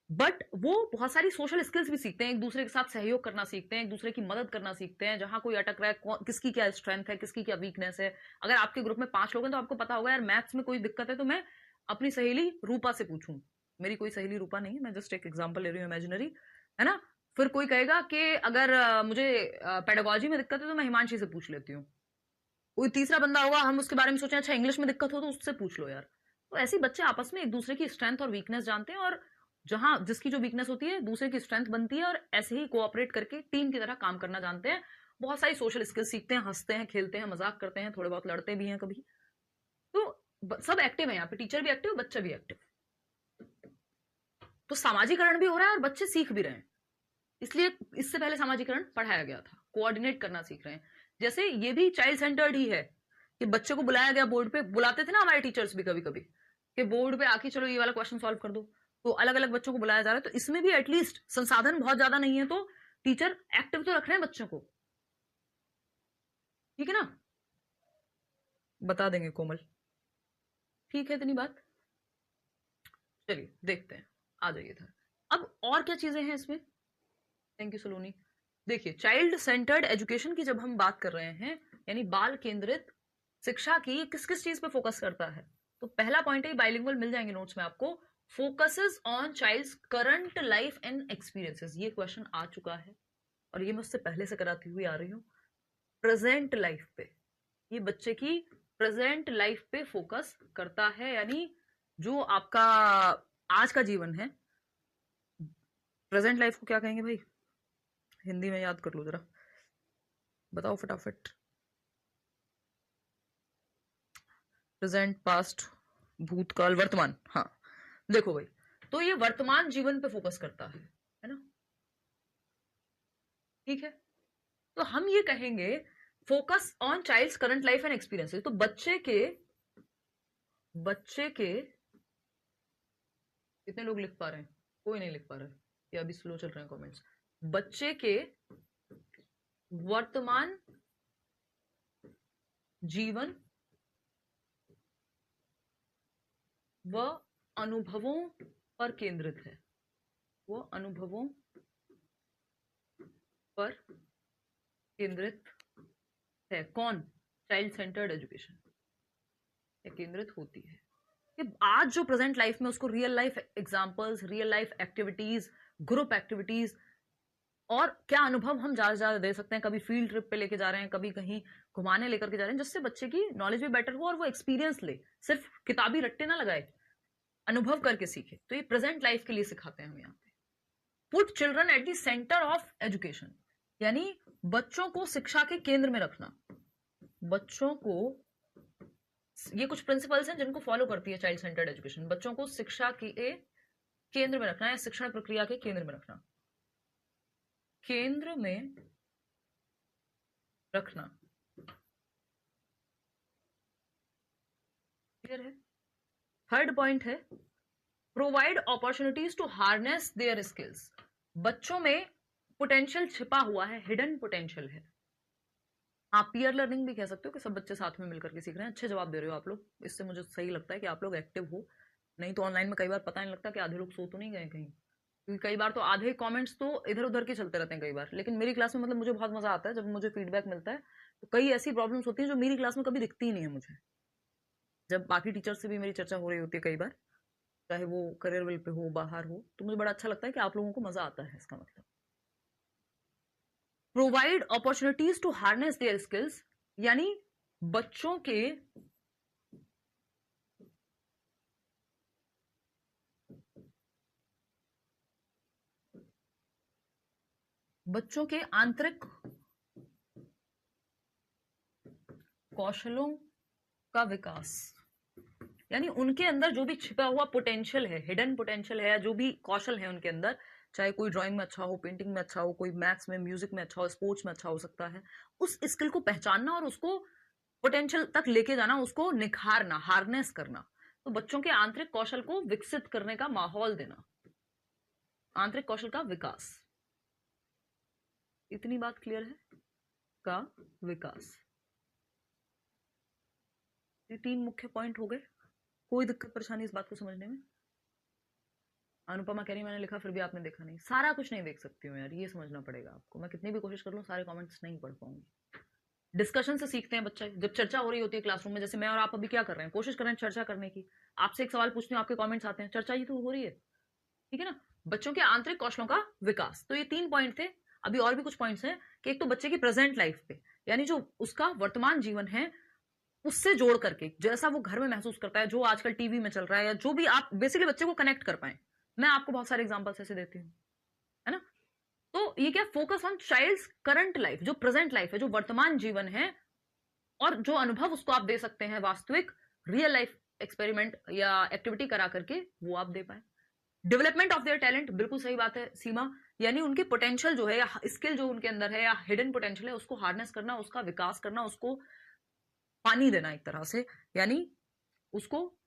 बट वो बहुत सारी सोशल स्किल्स भी सीखते हैं, एक दूसरे के साथ सहयोग करना सीखते हैं, एक दूसरे की मदद करना सीखते हैं। जहां कोई अटक रहा है, किसकी क्या स्ट्रेंथ है, किसकी क्या वीकनेस है। अगर आपके ग्रुप में 5 लोग हैं तो आपको पता होगा यार मैथ्स में कोई दिक्कत है तो मैं अपनी सहेली रूपा से पूछूं। मेरी कोई सहेली रूपा नहीं है, मैं जस्ट एक एग्जाम्पल ले रही हूँ इमेजिनरी, है ना। फिर कोई कहेगा कि अगर मुझे पेडागोजी में दिक्कत है तो मैं हिमांशी से पूछ लेती हूँ। कोई तीसरा बंदा होगा, हम उसके बारे में सोचें, अच्छा इंग्लिश में दिक्कत हो तो उससे पूछ लो यार। तो ऐसे बच्चे आपस में एक दूसरे की स्ट्रेंथ और वीकनेस जानते हैं, और जहां जिसकी जो वीकनेस होती है दूसरे की स्ट्रेंथ बनती है, और ऐसे ही कोऑपरेट करके टीम की तरह काम करना जानते हैं। बहुत सारी सोशल स्किल्स सीखते हैं, हंसते हैं, खेलते हैं, मजाक करते हैं, थोड़े बहुत लड़ते भी हैं कभी। तो सब एक्टिव है यहाँ पे, टीचर भी एक्टिव, बच्चा भी एक्टिव। तो सामाजिकरण भी हो रहा है और बच्चे सीख भी रहे हैं। इसलिए इससे पहले सामाजिकरण पढ़ाया गया था, कोऑर्डिनेट करना सीख रहे हैं। जैसे ये भी चाइल्ड सेंटर्ड ही है कि बच्चे को बुलाया गया, बोर्ड पे बुलाते थे ना हमारे टीचर्स भी कभी कभी, कि बोर्ड पे आके चलो ये वाला क्वेश्चन सॉल्व कर दो, तो अलग अलग बच्चों को बुलाया जा रहा है। तो इसमें भी एटलीस्ट संसाधन बहुत ज्यादा नहीं है तो टीचर एक्टिव तो रख रहे हैं बच्चों को। ठीक है ना, बता देंगे कोमल। ठीक है इतनी बात। चलिए देखते हैं, आ जाइए था। अब और क्या चीजें हैं इसमें? थैंक यू सलोनी। देखिए चाइल्ड सेंटर्ड एजुकेशन की जब हम बात कर रहे हैं, यानी बाल केंद्रित शिक्षा की, किस किस चीज पे फोकस करता है? तो पहला पॉइंट है, बाइलिंगुअल मिल जाएंगे नोट्स में आपको, focuses on child's current life and experiences, ये क्वेश्चन आ चुका है और ये मैं उससे पहले से कराती हुई आ रही हूँ। प्रेजेंट लाइफ पे, ये बच्चे की प्रेजेंट लाइफ पे फोकस करता है, यानी जो आपका आज का जीवन है। प्रेजेंट लाइफ को क्या कहेंगे भाई, हिंदी में याद कर लो जरा, बताओ फटाफट। प्रेजेंट, पास्ट, भूतकाल, वर्तमान। हाँ देखो भाई, तो ये वर्तमान जीवन पे फोकस करता है ना, ठीक है। तो हम ये कहेंगे focus on child's current life and experiences. तो बच्चे के कितने लोग लिख पा रहे हैं, कोई नहीं लिख पा रहा है, या अभी स्लो चल रहे हैं कमेंट्स। बच्चे के वर्तमान जीवन व अनुभवों पर केंद्रित है, वो अनुभवों पर केंद्रित है। कौन? चाइल्ड सेंटर्ड एजुकेशन केंद्रित होती है कि आज जो प्रेजेंट लाइफ में उसको real life examples, real life activities, group activities और क्या अनुभव हम ज्यादा से ज्यादा दे सकते हैं। कभी फील्ड ट्रिप पे लेके जा रहे हैं, कभी कहीं घुमाने लेकर के जा रहे हैं, जिससे बच्चे की नॉलेज भी बेटर हो और वो एक्सपीरियंस ले, सिर्फ किताबी रट्टे ना लगाए, अनुभव करके सीखे। तो ये प्रेजेंट लाइफ के लिए सिखाते हैं हम यहाँ पे। Put children at the centre of education, यानी बच्चों को शिक्षा के केंद्र में रखना। बच्चों को, ये कुछ प्रिंसिपल्स हैं जिनको फॉलो करती है चाइल्ड सेंटर्ड एजुकेशन। बच्चों को शिक्षा के केंद्र में रखना या शिक्षण प्रक्रिया के केंद्र में रखना, केंद्र में रखना। क्लियर है? थर्ड पॉइंट है provide opportunities to harness their skills. बच्चों में पोटेंशियल छिपा हुआ है, हिडन पोटेंशियल है। आप पीयर लर्निंग भी कह सकते हो कि सब बच्चे साथ में मिलकर के सीख रहे हैं। अच्छे जवाब दे रहे हो आप लोग, इससे मुझे सही लगता है कि आप लोग एक्टिव हो। नहीं तो ऑनलाइन में कई बार पता नहीं लगता कि आधे लोग सो तो नहीं गए कहीं, क्योंकि कई बार तो आधे कमेंट्स तो इधर उधर के चलते रहते हैं कई बार। लेकिन मेरी क्लास में मतलब मुझे बहुत मजा आता है जब मुझे फीडबैक मिलता है। तो कई ऐसी प्रॉब्लम्स होती हैं जो मेरी क्लास में कभी दिखती ही नहीं है मुझे, जब बाकी टीचर से भी मेरी चर्चा हो रही होती है कई बार, चाहे वो करियर विल पे हो, बाहर हो, तो मुझे बड़ा अच्छा लगता है कि आप लोगों को मजा आता है। इसका मतलब provide opportunities to harness their skills, यानी बच्चों के आंतरिक कौशलों का विकास, यानी उनके अंदर जो भी छिपा हुआ पोटेंशियल है, हिडन पोटेंशियल है, या जो भी कौशल है उनके अंदर, चाहे कोई ड्राइंग में अच्छा हो, पेंटिंग में अच्छा हो, कोई मैथ्स में, म्यूजिक में अच्छा हो, स्पोर्ट्स में अच्छा हो सकता है, उस स्किल को पहचानना और उसको पोटेंशियल तक लेके जाना, उसको निखारना, हार्नेस करना। तो बच्चों के आंतरिक कौशल को विकसित करने का माहौल देना, आंतरिक कौशल का विकास। इतनी बात क्लियर है? का विकास, ये तीन मुख्य पॉइंट हो गए। कोई दिक्कत परेशानी इस बात को समझने में? अनुपमा कह रही मैंने लिखा फिर भी आपने देखा नहीं। सारा कुछ नहीं देख सकती हूँ यार, ये समझना पड़ेगा आपको। मैं कितनी भी कोशिश कर लूँ सारे कमेंट्स नहीं पढ़ पाऊंगी। डिस्कशन से सीखते हैं बच्चे। जब चर्चा हो रही होती है क्लासरूम में, जैसे मैं और आप अभी क्या कर रहे हैं, कोशिश कर रहे हैं चर्चा करने की। आपसे एक सवाल पूछती हूँ, आपके कमेंट्स आते हैं, चर्चा ही तो हो रही है, ठीक है ना। बच्चों के आंतरिक कौशलों का विकास, तो ये 3 पॉइंट थे। अभी और भी कुछ पॉइंट्स हैं कि एक तो बच्चे की प्रेजेंट लाइफ पे, यानी जो उसका वर्तमान जीवन है उससे जोड़ करके, जैसा वो घर में महसूस करता है, जो आजकल टीवी में चल रहा है, या जो भी आप बेसिकली बच्चे को कनेक्ट कर पाए। मैं आपको बहुत सारे एग्जांपल्स ऐसे देती हूँ, है ना। तो ये क्या, focus on child's current life, जो प्रेजेंट लाइफ है, जो वर्तमान जीवन है, और जो अनुभव उसको आप दे सकते हैं वास्तविक रियल लाइफ एक्सपेरिमेंट या एक्टिविटी करा करके, वो आप दे पाए। डेवलपमेंट ऑफ देयर टैलेंट, बिल्कुल सही बात है सीमा, यानी उनके पोटेंशियल जो है या स्किल जो उनके अंदर है या हिडन पोटेंशियल है, उसको हार्नेस करना, उसका विकास करना, उसको पानी देना एक तरह से, यानी उसको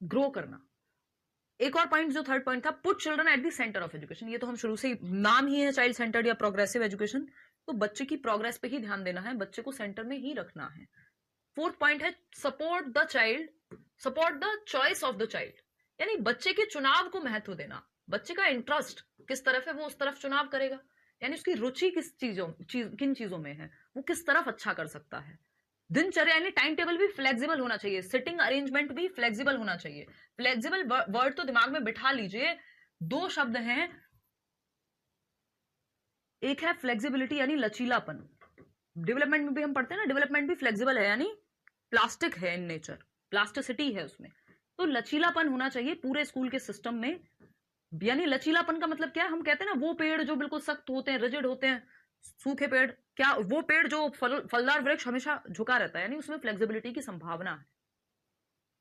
ग्रो करना। एक और पॉइंट जो थर्ड पॉइंट था, put children at the centre of education. ये तो हम शुरू से ही, नाम ही है चाइल्ड सेंटर्ड या प्रोग्रेसिव एजुकेशन, तो बच्चे की प्रोग्रेस पे ही ध्यान देना है, बच्चे को सेंटर में ही रखना है। फोर्थ पॉइंट है support the child, support the choice of the child, यानी बच्चे के चुनाव को महत्व देना। बच्चे का इंटरेस्ट किस तरफ है वो उस तरफ चुनाव करेगा, यानी उसकी रुचि किन चीजों में है, वो किस तरफ अच्छा कर सकता है। दिनचर्या यानी टाइम टेबल भी फ्लेक्सिबल होना चाहिए, सिटिंग अरेंजमेंट भी फ्लेक्सिबल होना चाहिए। फ्लेक्सिबल वर्ड तो दिमाग में बिठा लीजिए, दो शब्द हैं, एक है फ्लेक्सिबिलिटी यानी लचीलापन। डेवलपमेंट में भी हम पढ़ते हैं ना, डेवलपमेंट भी फ्लेक्सिबल है यानी प्लास्टिक है इन नेचर, प्लास्टिसिटी है उसमें। तो लचीलापन होना चाहिए पूरे स्कूल के सिस्टम में। यानी लचीलापन का मतलब क्या है, हम कहते हैं ना वो पेड़ जो बिल्कुल सख्त होते हैं, रिजिड होते हैं, सूखे पेड़, क्या वो पेड़ जो फलदार वृक्ष हमेशा झुका रहता है, यानी उसमें फ्लेक्सिबिलिटी की संभावना है।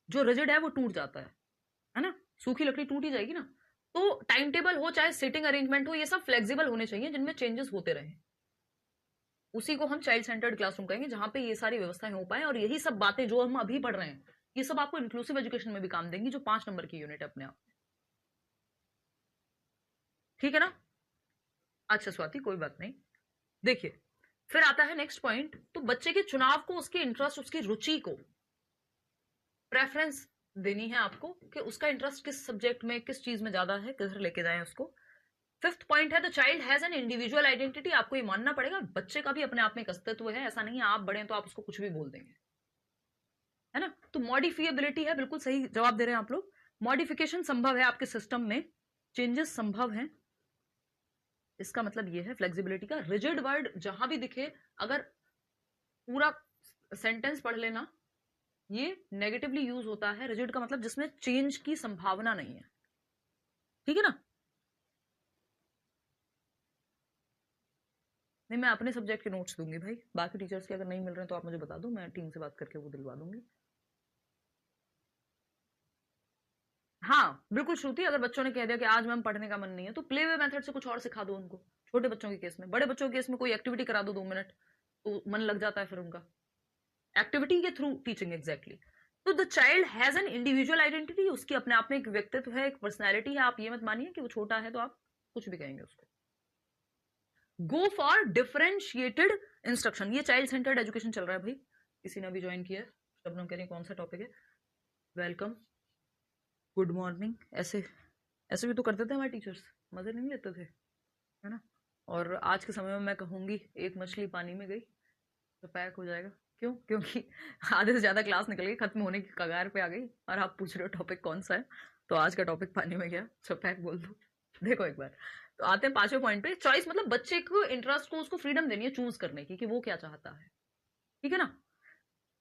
जो रिजिड है वो टूट जाता है ना, सूखी लकड़ी टूट ही जाएगी ना। तो टाइम टेबल हो चाहे सिटिंग अरेंजमेंट हो, ये सब फ्लेक्सिबल होने चाहिए जिनमें चेंजेस होते रहे। उसी को हम चाइल्ड सेंटर्ड क्लासरूम कहेंगे, जहां पे ये सारी व्यवस्थाएं हो पाए। और यही सब बातें जो हम अभी पढ़ रहे हैं, ये सब आपको इंक्लूसिव एजुकेशन में भी काम देंगी, जो 5 नंबर की यूनिट है अपने आप। ठीक है ना? अच्छा स्वाति, कोई बात नहीं। देखिए, फिर आता है नेक्स्ट पॉइंट। तो बच्चे के चुनाव को उसके इंटरेस्ट, उसकी रुचि को प्रेफरेंस देनी है आपको, कि उसका इंटरेस्ट किस सब्जेक्ट में, किस चीज में ज्यादा है, किधर लेके जाएं उसको। फिफ्थ पॉइंट है the child has an individual identity. आपको ये मानना पड़ेगा बच्चे का भी अपने आप में एक अस्तित्व है, ऐसा नहीं है आप बड़े हैं तो आप उसको कुछ भी बोल देंगे, है ना। तो मॉडिफिएबिलिटी है, बिल्कुल सही जवाब दे रहे हैं आप लोग। मॉडिफिकेशन संभव है आपके सिस्टम में, चेंजेस संभव हैं, इसका मतलब ये है फ्लेक्सिबिलिटी का। रिजिड वर्ड जहां भी दिखे, अगर पूरा सेंटेंस पढ़ लेना, ये नेगेटिवली यूज होता है। रिजिड का मतलब जिसमें चेंज की संभावना नहीं है, ठीक है ना। नहीं, मैं अपने सब्जेक्ट के नोट्स दूंगी भाई, बाकी टीचर्स के अगर नहीं मिल रहे हैं तो आप मुझे बता दो, मैं टीम से बात करके वो दिलवा दूंगी। हाँ बिल्कुल श्रुति, अगर बच्चों ने कह दिया कि आज मैम पढ़ने का मन नहीं है, तो प्ले वे मेथड से कुछ और सिखा दो उनको। छोटे बच्चों के केस में, बड़े बच्चों के केस में कोई एक्टिविटी करा दो 2 मिनट, तो मन लग जाता है फिर उनका, एक्टिविटी के थ्रू टीचिंग। एग्जैक्टली। तो the child has an individual identity, उसकी अपने आप में एक व्यक्तित्व है, एक पर्सनैलिटी है। आप ये मत मानिए कि वो छोटा है तो आप कुछ भी कहेंगे उसको। गो फॉर डिफरेंशिएटेड इंस्ट्रक्शन, ये चाइल्ड सेंटर्ड एजुकेशन चल रहा है भाई। किसी ने अभी ज्वाइन किया है, शबनम कह रही कौन सा टॉपिक है, वेलकम, गुड मॉर्निंग। ऐसे ऐसे भी तो करते थे हमारे टीचर्स, मजे नहीं लेते थे, है ना। और आज के समय में मैं कहूंगी एक मछली पानी में गई तो पैक हो जाएगा। क्यों? क्योंकि आधे से ज्यादा क्लास निकल गई, खत्म होने की कगार पे आ गई, और आप पूछ रहे हो टॉपिक कौन सा है। तो आज का टॉपिक पानी में गया, सब पैक बोल दो। देखो एक बार, तो आते हैं 5वें पॉइंट पे। चॉइस मतलब बच्चे को इंटरेस्ट को, उसको फ्रीडम देनी है चूज करने की कि वो क्या चाहता है, ठीक है ना।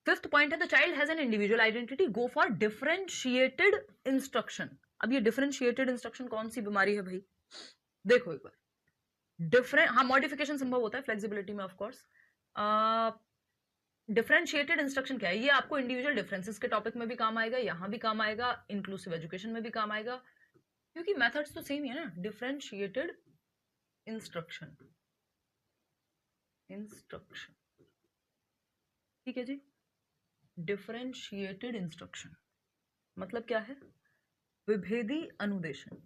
फिफ्थ पॉइंट है the child has an individual identity, go for differentiated instruction. अब ये डिफरेंशिएटेड इंस्ट्रक्शन कौन सी बीमारी है भाई? देखो एक बार, डिफरेंट, हाँ मॉडिफिकेशन संभव होता है फ्लेक्सिबिलिटी में ऑफकोर्स। डिफरेंशिएटेड इंस्ट्रक्शन क्या है? ये आपको इंडिविजुअल डिफरेंसेस के टॉपिक में भी काम आएगा, यहां भी काम आएगा, इंक्लूसिव एजुकेशन में भी काम आएगा, क्योंकि मेथड्स तो सेम ही है ना। डिफरेंशिएटेड इंस्ट्रक्शन, इंस्ट्रक्शन, ठीक है जी। डिफरेंशिएटेड इंस्ट्रक्शन मतलब क्या है? विभेदी अनुदेशन,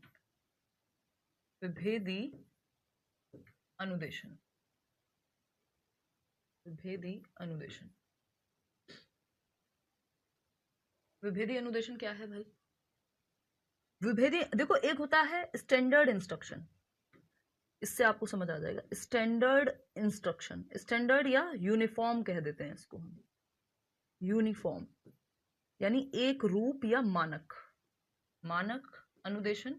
विभेदी अनुदेशन, विभेदी अनुदेशन। विभेदी अनुदेशन क्या है भाई? विभेदी, देखो एक होता है स्टैंडर्ड इंस्ट्रक्शन, इससे आपको समझ आ जाएगा। स्टैंडर्ड इंस्ट्रक्शन, स्टैंडर्ड या यूनिफॉर्म कह देते हैं इसको हम, यूनिफॉर्म यानी एक रूप या मानक, मानक अनुदेशन,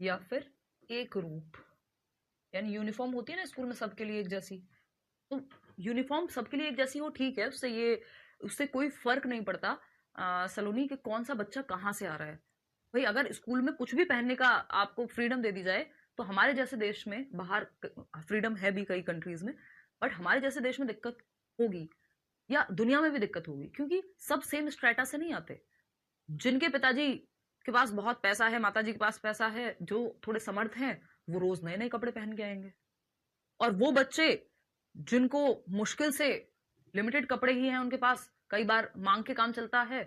या फिर एक रूप, यानी यूनिफॉर्म होती है ना स्कूल में सबके लिए एक जैसी, तो यूनिफॉर्म सबके लिए एक जैसी हो, ठीक है, उससे कोई फर्क नहीं पड़ता सलोनी के कौन सा बच्चा कहाँ से आ रहा है। भाई अगर स्कूल में कुछ भी पहनने का आपको फ्रीडम दे दी जाए, तो हमारे जैसे देश में, बाहर फ्रीडम है भी कई कंट्रीज में, बट हमारे जैसे देश में दिक्कत होगी, या दुनिया में भी दिक्कत होगी, क्योंकि सब सेम स्ट्रेटा से नहीं आते। जिनके पिताजी के पास बहुत पैसा है, माताजी के पास पैसा है, जो थोड़े समर्थ हैं, वो रोज नए नए कपड़े पहन के आएंगे। और वो बच्चे जिनको मुश्किल से लिमिटेड कपड़े ही हैं उनके पास, कई बार मांग के काम चलता है,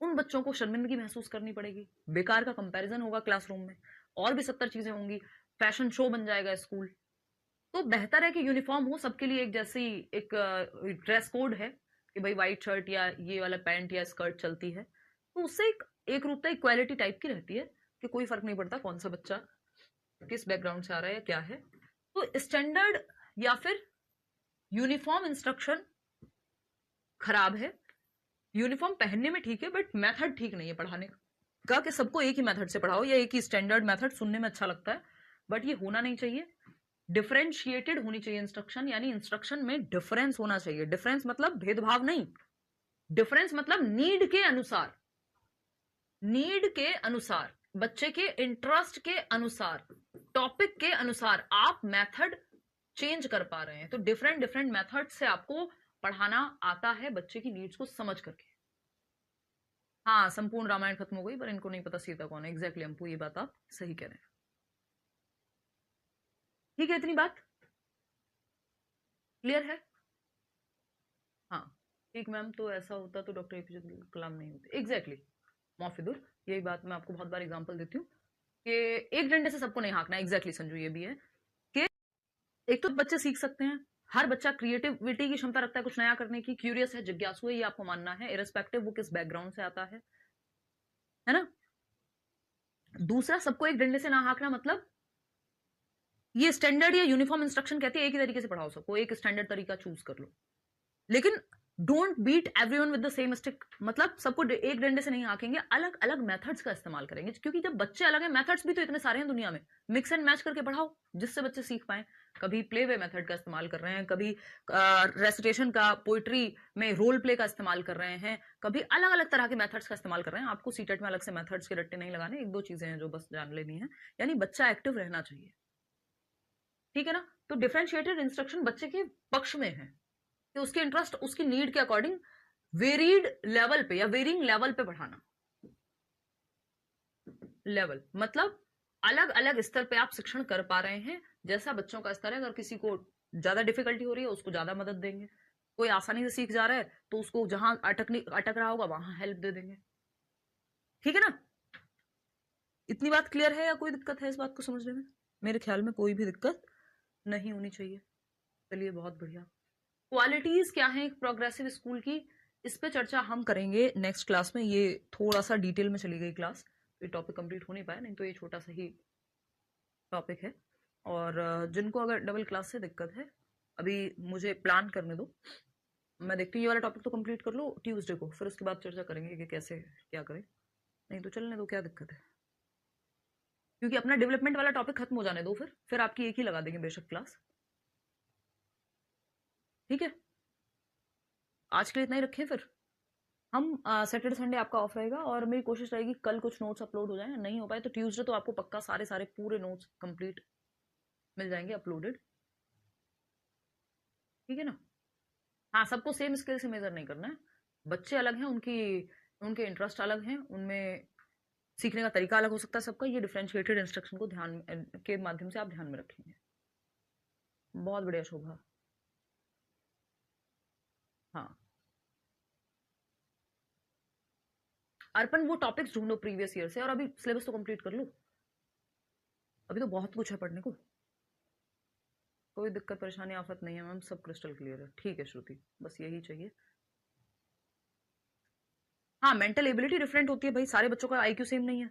उन बच्चों को शर्मिंदगी महसूस करनी पड़ेगी, बेकार का कंपैरिजन होगा क्लासरूम में, और भी 70 चीजें होंगी, फैशन शो बन जाएगा स्कूल। तो बेहतर है कि यूनिफॉर्म हो सबके लिए एक जैसी, एक ड्रेस कोड है कि भाई व्हाइट शर्ट या ये वाला पैंट या स्कर्ट चलती है, तो उससे एक रूपता, इक्वालिटी टाइप की रहती है, कि कोई फर्क नहीं पड़ता कौन सा बच्चा किस बैकग्राउंड से आ रहा है या क्या है। तो स्टैंडर्ड या फिर यूनिफॉर्म इंस्ट्रक्शन खराब है, यूनिफॉर्म पहनने में ठीक है बट मेथड ठीक नहीं है पढ़ाने का, कि सबको एक ही मेथड से पढ़ाओ या एक ही स्टैंडर्ड मेथड सुनने में अच्छा लगता है बट ये होना नहीं चाहिए। डिफरेंशिएटेड होनी चाहिए इंस्ट्रक्शन, यानी इंस्ट्रक्शन में डिफरेंस होना चाहिए। डिफरेंस मतलब भेदभाव नहीं, डिफरेंस मतलब नीड के अनुसार, नीड के अनुसार, बच्चे के इंटरेस्ट के अनुसार, टॉपिक के अनुसार आप मेथड चेंज कर पा रहे हैं। तो डिफरेंट डिफरेंट मेथड से आपको पढ़ाना आता है बच्चे की नीड्स को समझ करके। हाँ, संपूर्ण रामायण खत्म हो गई पर इनको नहीं पता सीता कौन है। एग्जैक्टली हमको ये बात आप सही कह रहे हैं। ठीक है, इतनी बात क्लियर है? हाँ ठीक मैम, तो ऐसा होता तो डॉक्टर एपीजे अब्दुल कलाम नहीं होते। एग्जैक्टली मौफिदुर, यही बात मैं आपको बहुत बार एग्जांपल देती हूँ कि एक डंडे से सबको नहीं हाँकना। एग्जैक्टली संजू, ये भी है कि एक तो बच्चे सीख सकते हैं, हर बच्चा क्रिएटिविटी की क्षमता रखता है कुछ नया करने की, क्यूरियस है, जिज्ञासु है, ये आपको मानना है इररिस्पेक्टिव वो किस बैकग्राउंड से आता है ना। दूसरा, सबको एक डंडे से ना हाँकना मतलब ये स्टैंडर्ड या यूनिफॉर्म इंस्ट्रक्शन कहती है एक ही तरीके से पढ़ाओ सबको, एक स्टैंडर्ड तरीका चूज कर लो, लेकिन don't beat everyone with the same stick. मतलब सबको एक डंडे से नहीं हाँकेंगे, अलग अलग मेथड्स का इस्तेमाल करेंगे, क्योंकि जब बच्चे अलग हैं, मेथड्स भी तो इतने सारे हैं दुनिया में, मिक्स एंड मैच करके पढ़ाओ जिससे बच्चे सीख पाए। कभी प्ले वे मेथड का इस्तेमाल कर रहे हैं, कभी रेसिटेशन का, पोइट्री में रोल प्ले का इस्तेमाल कर रहे हैं, कभी अलग अलग तरह के मेथड्स का इस्तेमाल कर रहे हैं। आपको सीटेट में अलग से मेथड्स के रट्टे नहीं लगाने, एक दो चीजें हैं जो बस जान लेनी है, यानी बच्चा एक्टिव रहना चाहिए, ठीक है ना। तो डिफरेंशिएटेड इंस्ट्रक्शन बच्चे के पक्ष में है कि उसके इंटरेस्ट, उसकी नीड के अकॉर्डिंग वेरीड लेवल पे या वेरिंग लेवल पे पढ़ाना। लेवल मतलब अलग अलग स्तर पे आप शिक्षण कर पा रहे हैं, जैसा बच्चों का स्तर है। अगर किसी को ज्यादा डिफिकल्टी हो रही है उसको ज्यादा मदद देंगे, कोई आसानी से सीख जा रहा है तो उसको जहां अटक रहा होगा वहां हेल्प दे देंगे, ठीक है ना। इतनी बात क्लियर है या कोई दिक्कत है इस बात को समझने में? मेरे ख्याल में कोई भी दिक्कत नहीं होनी चाहिए। चलिए बहुत बढ़िया। क्वालिटीज क्या है एक प्रोग्रेसिव स्कूल की, इस पे चर्चा हम करेंगे नेक्स्ट क्लास में। ये थोड़ा सा डिटेल में चली गई क्लास, तो ये टॉपिक कंप्लीट हो नहीं पाया, नहीं तो ये छोटा सा ही टॉपिक है। और जिनको अगर डबल क्लास से दिक्कत है, अभी मुझे प्लान करने दो, मैं देखती हूँ ये वाला टॉपिक तो कंप्लीट कर लो ट्यूसडे को, फिर उसके बाद चर्चा करेंगे कि कैसे क्या करें। नहीं तो चलने दो, क्या दिक्कत है, क्योंकि अपना डेवलपमेंट वाला टॉपिक खत्म हो जाने दो, फिर आपकी एक ही लगा देंगे बेशक क्लास, ठीक है। आज के लिए इतना ही रखें, फिर हम सैटरडे संडे आपका ऑफ रहेगा और मेरी कोशिश रहेगी कल कुछ नोट्स अपलोड हो जाए, नहीं हो पाए तो ट्यूसडे तो आपको पक्का सारे सारे पूरे नोट्स कंप्लीट मिल जाएंगे अपलोडेड, ठीक है ना। हाँ, सबको सेम स्केल से मेजर नहीं करना है, बच्चे अलग हैं, उनके इंटरेस्ट अलग हैं, उनमें सीखने का तरीका अलग हो सकता है सबका। ये डिफरेंशिएटेड इंस्ट्रक्शन को ध्यान के माध्यम से आप ध्यान में रखेंगे। बहुत बढ़िया शोभा। हाँ अर्पण, वो टॉपिक्स ढूंढो प्रीवियस ईयर से और अभी सिलेबस तो कंप्लीट कर लो, अभी तो बहुत कुछ है पढ़ने को। कोई दिक्कत परेशानी आफत नहीं है मैम, सब क्रिस्टल क्लियर है, ठीक है श्रुति, बस यही चाहिए। हाँ, मेंटल एबिलिटी डिफरेंट होती है भाई, सारे बच्चों का आईक्यू सेम नहीं है,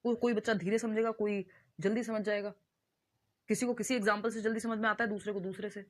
कोई बच्चा धीरे समझेगा, कोई जल्दी समझ जाएगा, किसी को किसी एग्जाम्पल से जल्दी समझ में आता है, दूसरे को दूसरे से।